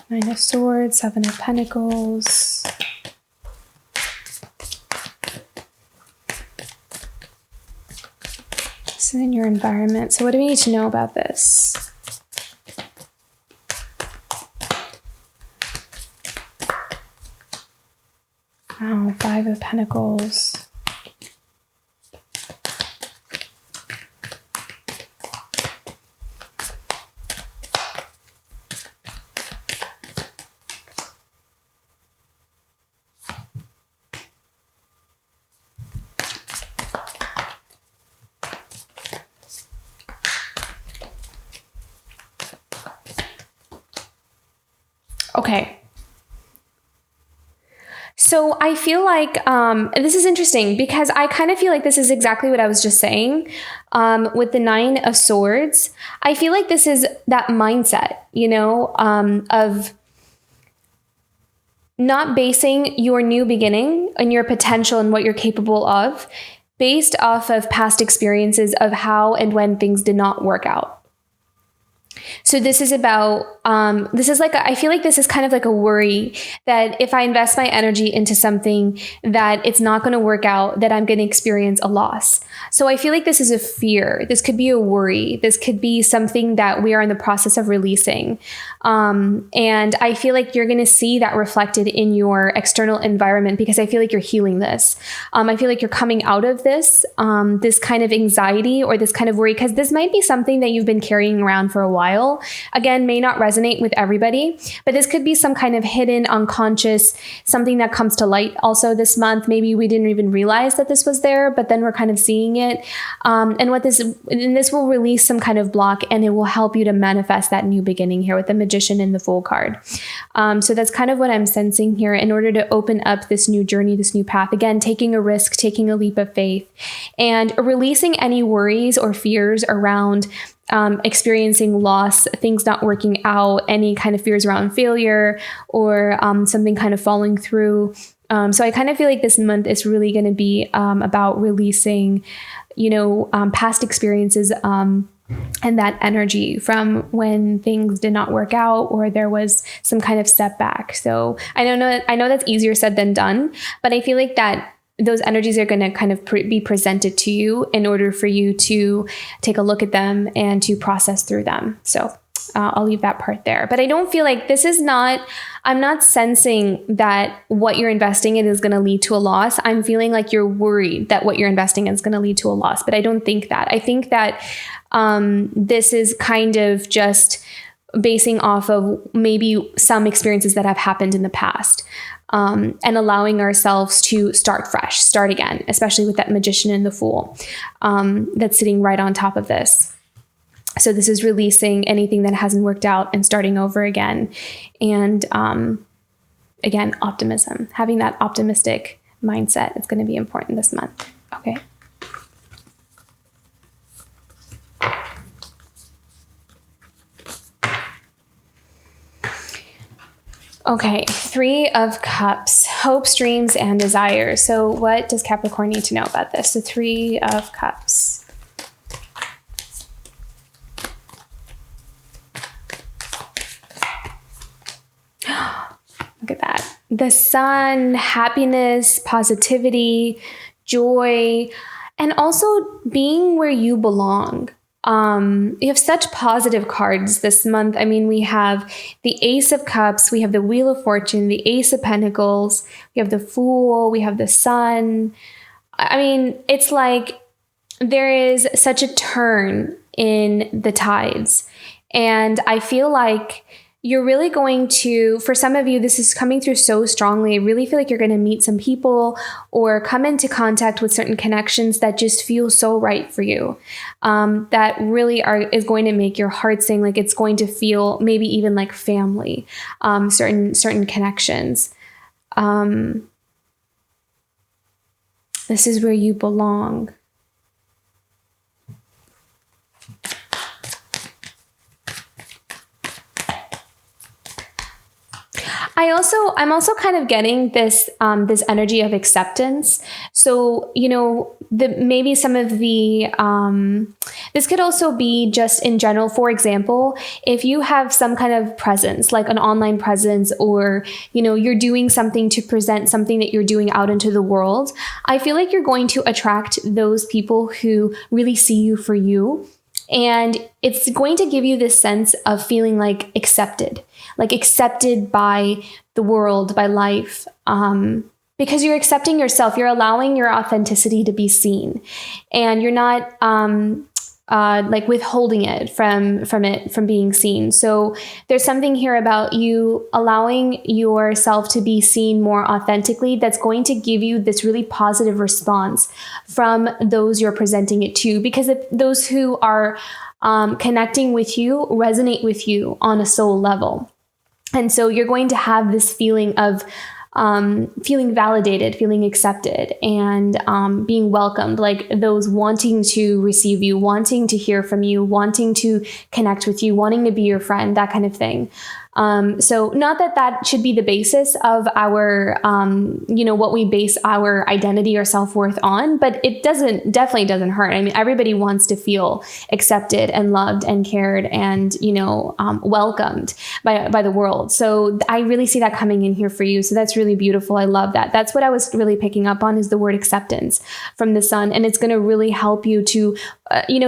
Nine of Swords, Seven of Pentacles. This is in your environment. So what do we need to know about this? Wow, Five of Pentacles. Okay. So I feel like this is interesting because I kind of feel like this is exactly what I was just saying with the Nine of Swords. I feel like this is that mindset, of not basing your new beginning and your potential and what you're capable of based off of past experiences of how and when things did not work out. So this is about, I feel like this is kind of like a worry that if I invest my energy into something that it's not going to work out, that I'm going to experience a loss. So I feel like this is a fear. This could be a worry. This could be something that we are in the process of releasing. And I feel like you're going to see that reflected in your external environment because I feel like you're healing this. I feel like you're coming out of this kind of anxiety or this kind of worry, because this might be something that you've been carrying around for a while. Again, may not resonate with everybody, but this could be some kind of hidden, unconscious, something that comes to light also this month. Maybe we didn't even realize that this was there, but then we're kind of seeing it. And this will release some kind of block, and it will help you to manifest that new beginning here with the Magician and the Fool card. So that's kind of what I'm sensing here in order to open up this new journey, this new path. Again, taking a risk, taking a leap of faith, and releasing any worries or fears around experiencing loss, things not working out, any kind of fears around failure or something kind of falling through. So I kind of feel like this month is really going to be about releasing, past experiences and that energy from when things did not work out or there was some kind of setback. So I know that's easier said than done, but I feel like that those energies are going to kind of be presented to you in order for you to take a look at them and to process through them. So I'll leave that part there. But I don't feel like I'm not sensing that what you're investing in is going to lead to a loss. I'm feeling like you're worried that what you're investing in is going to lead to a loss. But I don't think that. I think that this is kind of just basing off of maybe some experiences that have happened in the past. And allowing ourselves to start fresh, start again, especially with that Magician and the Fool that's sitting right on top of this. So this is releasing anything that hasn't worked out and starting over again. And again, optimism, having that optimistic mindset is going to be important this month. Okay. Okay, Three of Cups, hopes, dreams, and desires. So what does Capricorn need to know about this? The Three of Cups. Look at that. The Sun, happiness, positivity, joy, and also being where you belong. You have such positive cards this month. I mean, we have the Ace of Cups, we have the Wheel of Fortune, the Ace of Pentacles, we have the Fool, we have the Sun. I mean, it's like there is such a turn in the tides. And I feel like you're really going to, for some of you, this is coming through so strongly. I really feel like you're going to meet some people or come into contact with certain connections that just feel so right for you. That really is going to make your heart sing, like it's going to feel maybe even like family, certain connections. This is where you belong. I'm also kind of getting this this energy of acceptance. So, maybe some of the this could also be just in general. For example, if you have some kind of presence, like an online presence, or you're doing something to present something that you're doing out into the world, I feel like you're going to attract those people who really see you for you. And it's going to give you this sense of feeling like accepted by the world, by life, because you're accepting yourself. You're allowing your authenticity to be seen, and you're not like withholding it from being seen. So there's something here about you allowing yourself to be seen more authentically that's going to give you this really positive response from those you're presenting it to, because if those who are connecting with you resonate with you on a soul level. And so you're going to have this feeling of feeling validated, feeling accepted, and being welcomed, like those wanting to receive you, wanting to hear from you, wanting to connect with you, wanting to be your friend, that kind of thing. So not that that should be the basis of our, what we base our identity or self-worth on, but it definitely doesn't hurt. I mean, everybody wants to feel accepted and loved and cared and, welcomed by the world. So I really see that coming in here for you. So that's really beautiful. I love that. That's what I was really picking up on, is the word acceptance from the sun. And it's going to really help you to,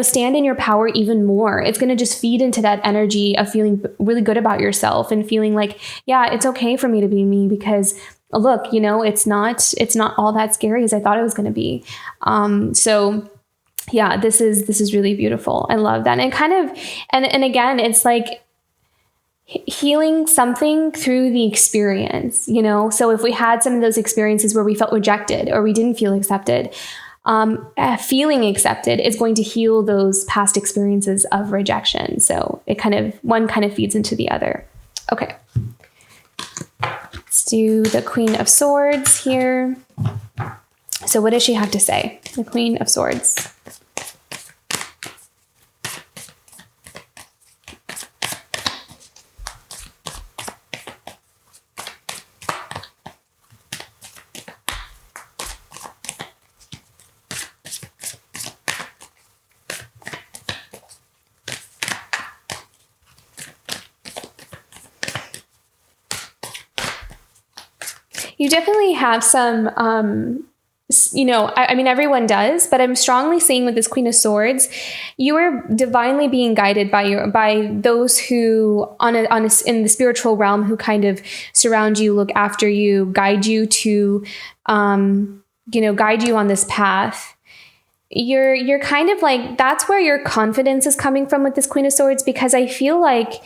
stand in your power even more. It's going to just feed into that energy of feeling really good about yourself and feeling like, yeah, it's okay for me to be me, because look, it's not all that scary as I thought it was going to be. So yeah, this is really beautiful. I love that. And kind of, and again, it's like healing something through the experience, so if we had some of those experiences where we felt rejected or we didn't feel accepted, feeling accepted is going to heal those past experiences of rejection. So one kind of feeds into the other. Okay. Let's do the Queen of Swords here. So what does she have to say? The Queen of Swords. You definitely have some, I mean, everyone does, but I'm strongly seeing with this Queen of Swords, you are divinely being guided by those who in the spiritual realm, who kind of surround you, look after you, guide you to, guide you on this path. You're kind of like, that's where your confidence is coming from with this Queen of Swords, because I feel like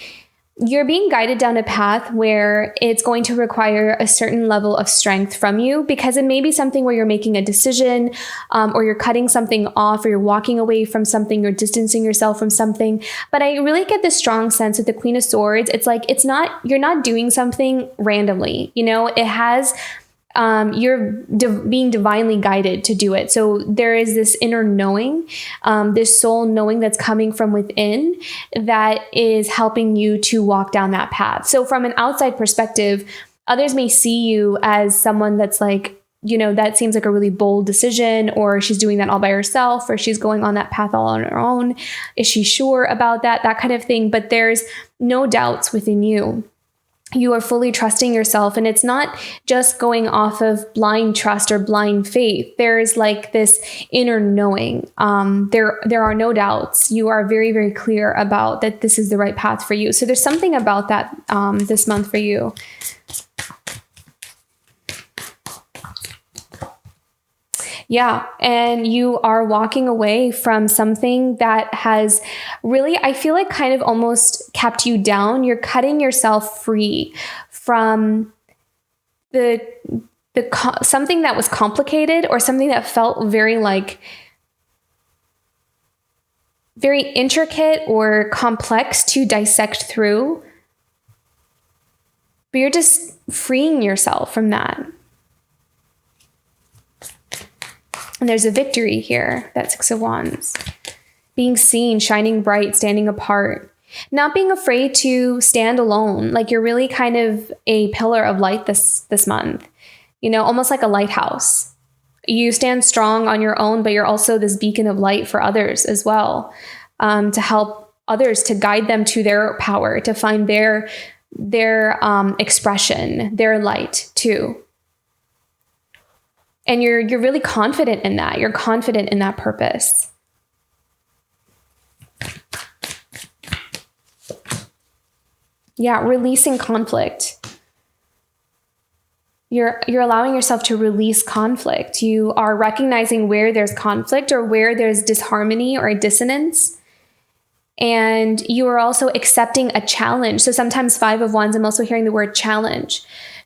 you're being guided down a path where it's going to require a certain level of strength from you, because it may be something where you're making a decision, or you're cutting something off, or you're walking away from something, you're distancing yourself from something. But I really get this strong sense with the Queen of Swords. It's like, you're not doing something randomly, it has, you're being divinely guided to do it. So there is this inner knowing, this soul knowing that's coming from within, that is helping you to walk down that path. So from an outside perspective, others may see you as someone that's like, that seems like a really bold decision, or she's doing that all by herself, or she's going on that path all on her own. Is she sure about that kind of thing? But there's no doubts within you. You are fully trusting yourself, and it's not just going off of blind trust or blind faith. There is like this inner knowing. There are no doubts. You are very, very clear about that this is the right path for you. So there's something about that this month for you. Yeah. And you are walking away from something that has really, I feel like, kind of almost kept you down. You're cutting yourself free from something that was complicated, or something that felt very intricate or complex to dissect through. But you're just freeing yourself from that. And there's a victory here, that Six of Wands. Being seen, shining bright, standing apart. Not being afraid to stand alone. Like you're really kind of a pillar of light this month. Almost like a lighthouse. You stand strong on your own, but you're also this beacon of light for others as well. To help others, to guide them to their power, to find their expression, their light too. And you're really confident in that. You're confident in that purpose. Yeah, releasing conflict. You're allowing yourself to release conflict. You are recognizing where there's conflict, or where there's disharmony or dissonance. And you are also accepting a challenge. So sometimes Five of Wands, I'm also hearing the word challenge.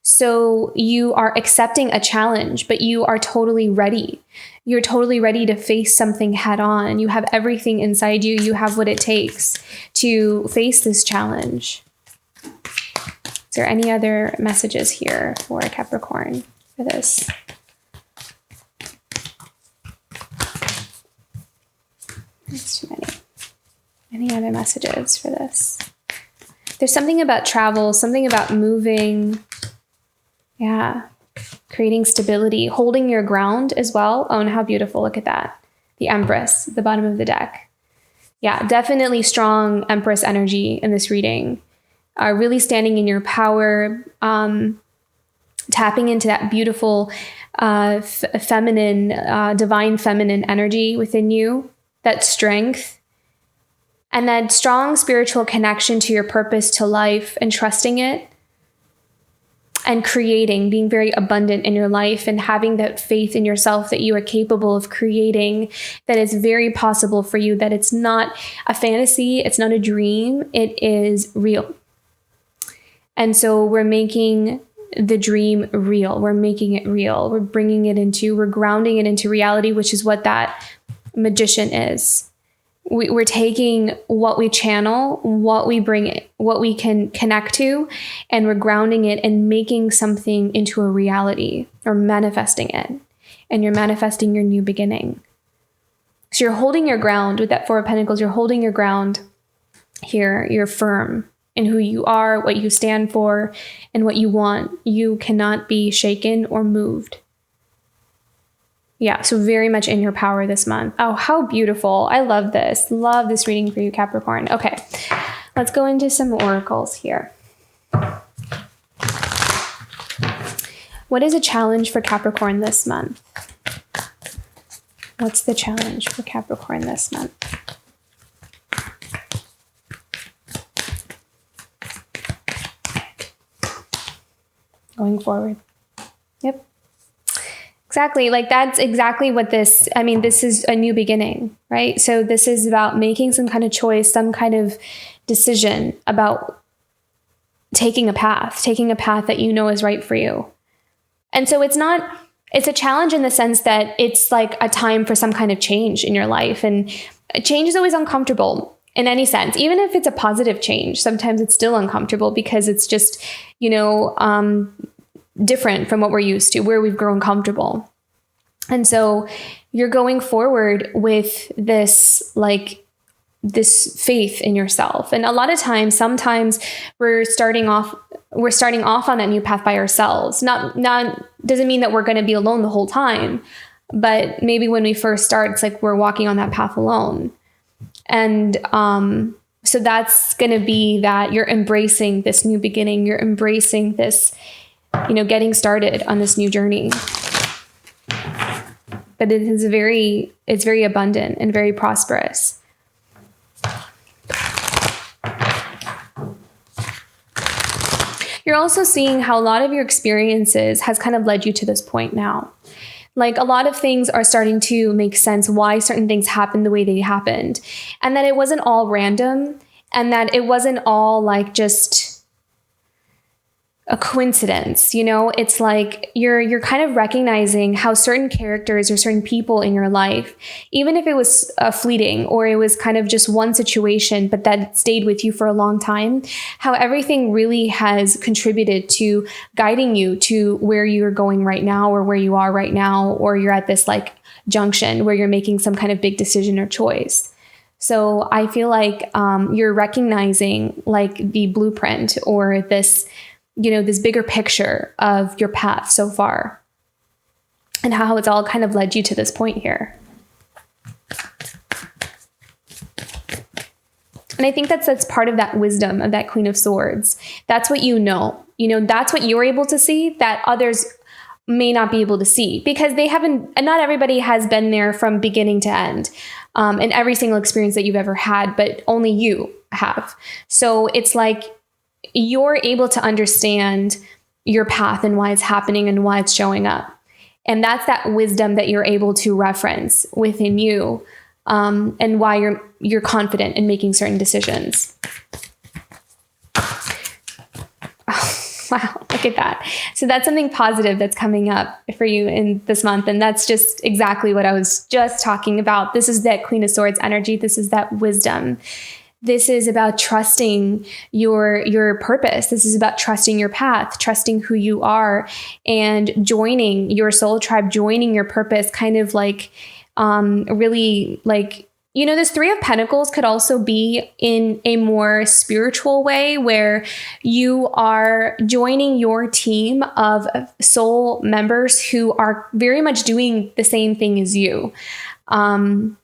So you are accepting a challenge, but you are totally ready. You're totally ready to face something head on. You have everything inside you. You have what it takes to face this challenge. Is there any other messages here for Capricorn for this? That's too many. Any other messages for this? There's something about travel, something about moving. Yeah. Creating stability, holding your ground as well. Oh, and how beautiful. Look at that. The Empress, the bottom of the deck. Yeah, definitely strong Empress energy in this reading. Really standing in your power, tapping into that beautiful feminine, divine feminine energy within you, that strength, and that strong spiritual connection to your purpose, to life, and trusting it, and creating, being very abundant in your life, and having that faith in yourself that you are capable of creating, that it's very possible for you, that it's not a fantasy, it's not a dream, it is real. And so we're making the dream real. We're making it real. We're we're grounding it into reality, which is what that magician is. We're taking what we channel, what we bring, what we can connect to, and we're grounding it and making something into a reality, or manifesting it. And you're manifesting your new beginning. So you're holding your ground with that Four of Pentacles. You're holding your ground here. You're firm in who you are, what you stand for, and what you want. You cannot be shaken or moved. Yeah, so very much in your power this month. Oh, how beautiful. I love this. Love this reading for you, Capricorn. Okay, let's go into some oracles here. What is a challenge for Capricorn this month? What's the challenge for Capricorn this month? Going forward. Yep. Exactly. Like that's exactly what this is a new beginning, right? So this is about making some kind of choice, some kind of decision about taking a path that you know is right for you. And so it's a challenge in the sense that it's like a time for some kind of change in your life. And change is always uncomfortable in any sense. Even if it's a positive change, sometimes it's still uncomfortable because it's just, different from what we're used to, where we've grown comfortable. And so you're going forward with this faith in yourself. And a lot of times, sometimes we're starting off on a new path by ourselves. Not doesn't mean that we're going to be alone the whole time, but maybe when we first start, it's like we're walking on that path alone. And so that's going to be that you're embracing this new beginning. You're embracing this, getting started on this new journey. But it's very abundant and very prosperous. You're also seeing how a lot of your experiences has kind of led you to this point now. Like a lot of things are starting to make sense why certain things happened the way they happened. And that it wasn't all random, and that it wasn't all like just a coincidence. It's like you're kind of recognizing how certain characters or certain people in your life, even if it was fleeting or it was kind of just one situation, but that stayed with you for a long time, how everything really has contributed to guiding you to where you're going right now, or where you are right now, or you're at this like junction where you're making some kind of big decision or choice. So I feel like you're recognizing like the blueprint, or this this bigger picture of your path so far, and how it's all kind of led you to this point here. And I think that's part of that wisdom of that Queen of Swords. That's what that's what you're able to see that others may not be able to see, because they haven't, and not everybody has been there from beginning to end, in every single experience that you've ever had, but only you have. So it's like, you're able to understand your path and why it's happening and why it's showing up. And that's that wisdom that you're able to reference within you, and why you're confident in making certain decisions. Oh, wow, look at that. So that's something positive that's coming up for you in this month. And that's just exactly what I was just talking about. This is that Queen of Swords energy. This is that wisdom this is about trusting your purpose. This is about trusting your path, trusting who you are, and joining your soul tribe, joining your purpose, kind of like really like, you know, this Three of Pentacles could also be in a more spiritual way where you are joining your team of soul members who are very much doing the same thing as you. And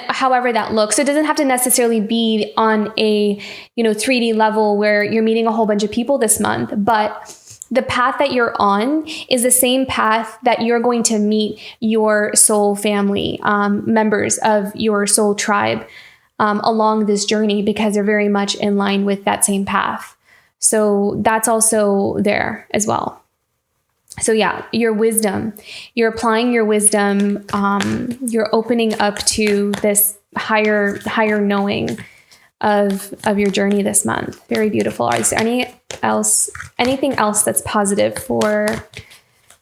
however that looks, so it doesn't have to necessarily be on a, you know, 3D level where you're meeting a whole bunch of people this month, but the path that you're on is the same path that you're going to meet your soul family, members of your soul tribe, along this journey, because they're very much in line with that same path. So that's also there as well. So yeah, your wisdom, you're applying your wisdom, you're opening up to this higher knowing of your journey this month. Very beautiful. Is there anything else that's positive, for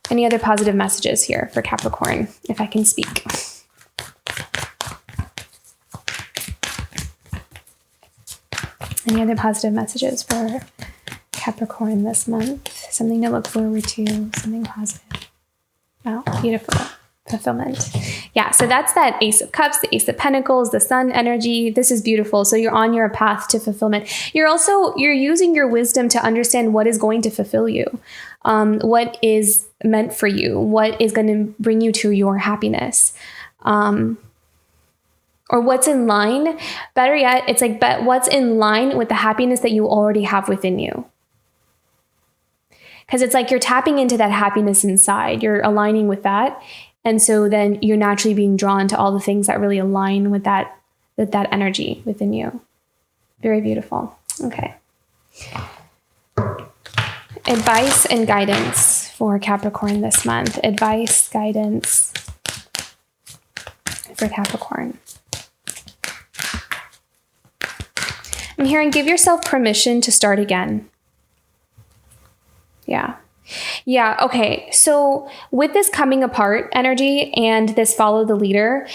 any other positive messages here for Capricorn, if I can speak? Any other positive messages for Capricorn this month? Something to look forward to, something positive. Oh, beautiful. Fulfillment. Yeah, so that's that Ace of Cups, the Ace of Pentacles, the Sun energy. This is beautiful. So you're on your path to fulfillment. You're using your wisdom to understand what is going to fulfill you, what is meant for you, what is going to bring you to your happiness, or what's in line. Better yet, it's like, but what's in line with the happiness that you already have within you. Because it's like you're tapping into that happiness inside. You're aligning with that. And so then you're naturally being drawn to all the things that really align with that energy within you. Very beautiful. Okay. Advice and guidance for Capricorn this month. Advice, guidance for Capricorn. I'm hearing give yourself permission to start again. Yeah. Okay. So with this coming apart energy and this follow the leader,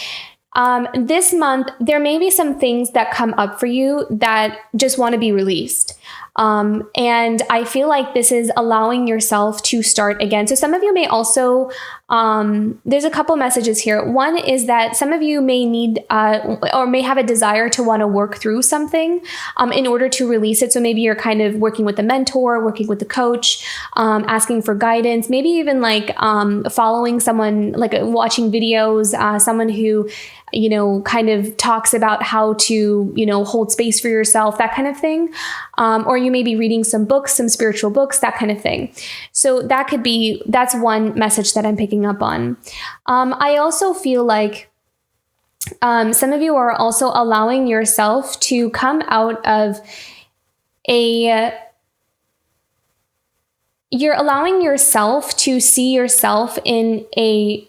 this month, there may be some things that come up for you that just want to be released. And I feel like this is allowing yourself to start again. So some of you may also, there's a couple messages here. One is that some of you may need, or may have a desire to want to work through something, in order to release it. So maybe you're kind of working with a mentor, working with a coach, asking for guidance, maybe even like, following someone, like watching videos, someone who, you know, kind of talks about how to, you know, hold space for yourself, that kind of thing. Or you may be reading some books, some spiritual books, that kind of thing. So that's one message that I'm picking up on. I also feel like some of you are also allowing yourself to come out of you're allowing yourself to see yourself in a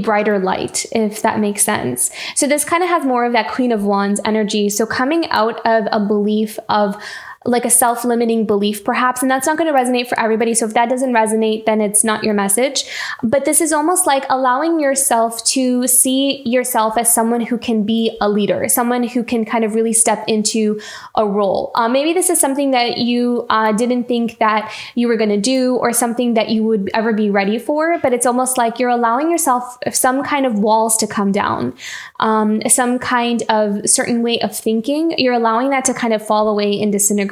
brighter light, if that makes sense. So this kind of has more of that Queen of Wands energy. So coming out of a belief of like a self-limiting belief perhaps, and that's not going to resonate for everybody. So if that doesn't resonate, then it's not your message. But this is almost like allowing yourself to see yourself as someone who can be a leader, someone who can kind of really step into a role. Maybe this is something that you didn't think that you were going to do, or something that you would ever be ready for, but it's almost like you're allowing yourself some kind of walls to come down, some kind of certain way of thinking. You're allowing that to kind of fall away and disintegrate.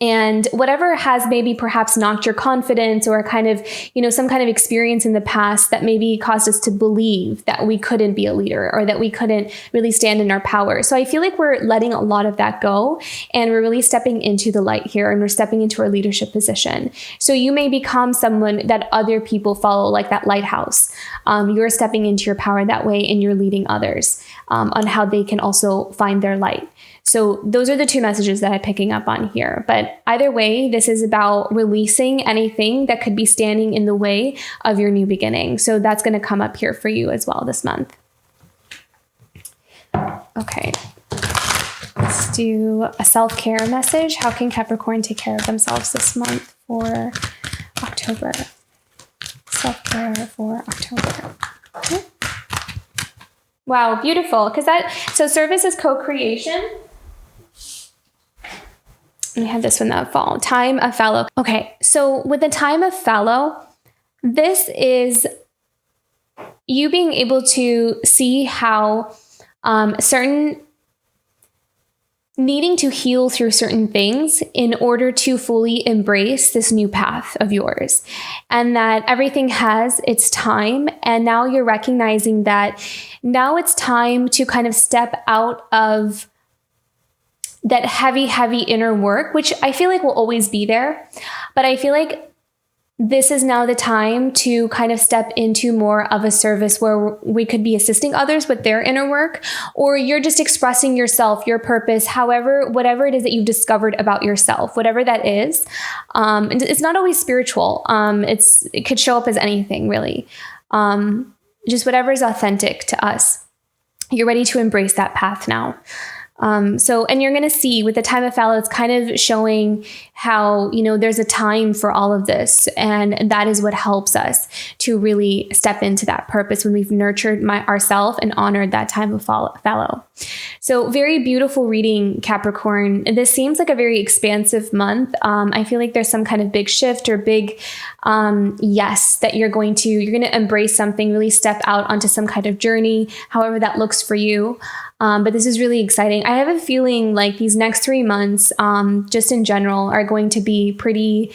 And whatever has maybe perhaps knocked your confidence, or kind of, you know, some kind of experience in the past that maybe caused us to believe that we couldn't be a leader, or that we couldn't really stand in our power. So I feel like we're letting a lot of that go, and we're really stepping into the light here, and we're stepping into our leadership position. So you may become someone that other people follow, like that lighthouse. You're stepping into your power that way, and you're leading others on how they can also find their light. So those are the two messages that I'm picking up on here. But either way, this is about releasing anything that could be standing in the way of your new beginning. So that's going to come up here for you as well this month. Okay. Let's do a self-care message. How can Capricorn take care of themselves this month for October? Self-care for October. Okay. Wow, beautiful. So service is co-creation. We have this one that fall. Time of fallow. Okay, so with the time of fallow, this is you being able to see how certain needing to heal through certain things in order to fully embrace this new path of yours, and that everything has its time. And now you're recognizing that now it's time to kind of step out of that heavy, heavy inner work, which I feel like will always be there. But I feel like this is now the time to kind of step into more of a service where we could be assisting others with their inner work, or you're just expressing yourself, your purpose, whatever it is that you've discovered about yourself, whatever that is. And it's not always spiritual. It could show up as anything, really. Just whatever is authentic to us. You're ready to embrace that path now. And you're going to see with the time of fallow, it's kind of showing how, there's a time for all of this. And that is what helps us to really step into that purpose when we've nurtured ourselves and honored that time of fallow. So very beautiful reading, Capricorn. This seems like a very expansive month. I feel like there's some kind of big shift or big yes that you're going to embrace something, really step out onto some kind of journey, however that looks for you. But this is really exciting. I have a feeling like these next 3 months, just in general, are going to be pretty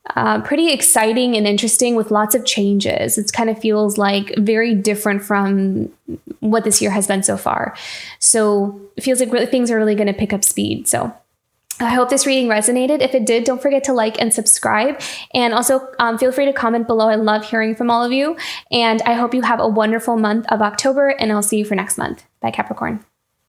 exciting and interesting with lots of changes. It kind of feels like very different from what this year has been so far. So it feels like things are really going to pick up speed. So I hope this reading resonated. If it did, don't forget to like and subscribe. And also feel free to comment below. I love hearing from all of you. And I hope you have a wonderful month of October, and I'll see you for next month. Bye, Capricorn.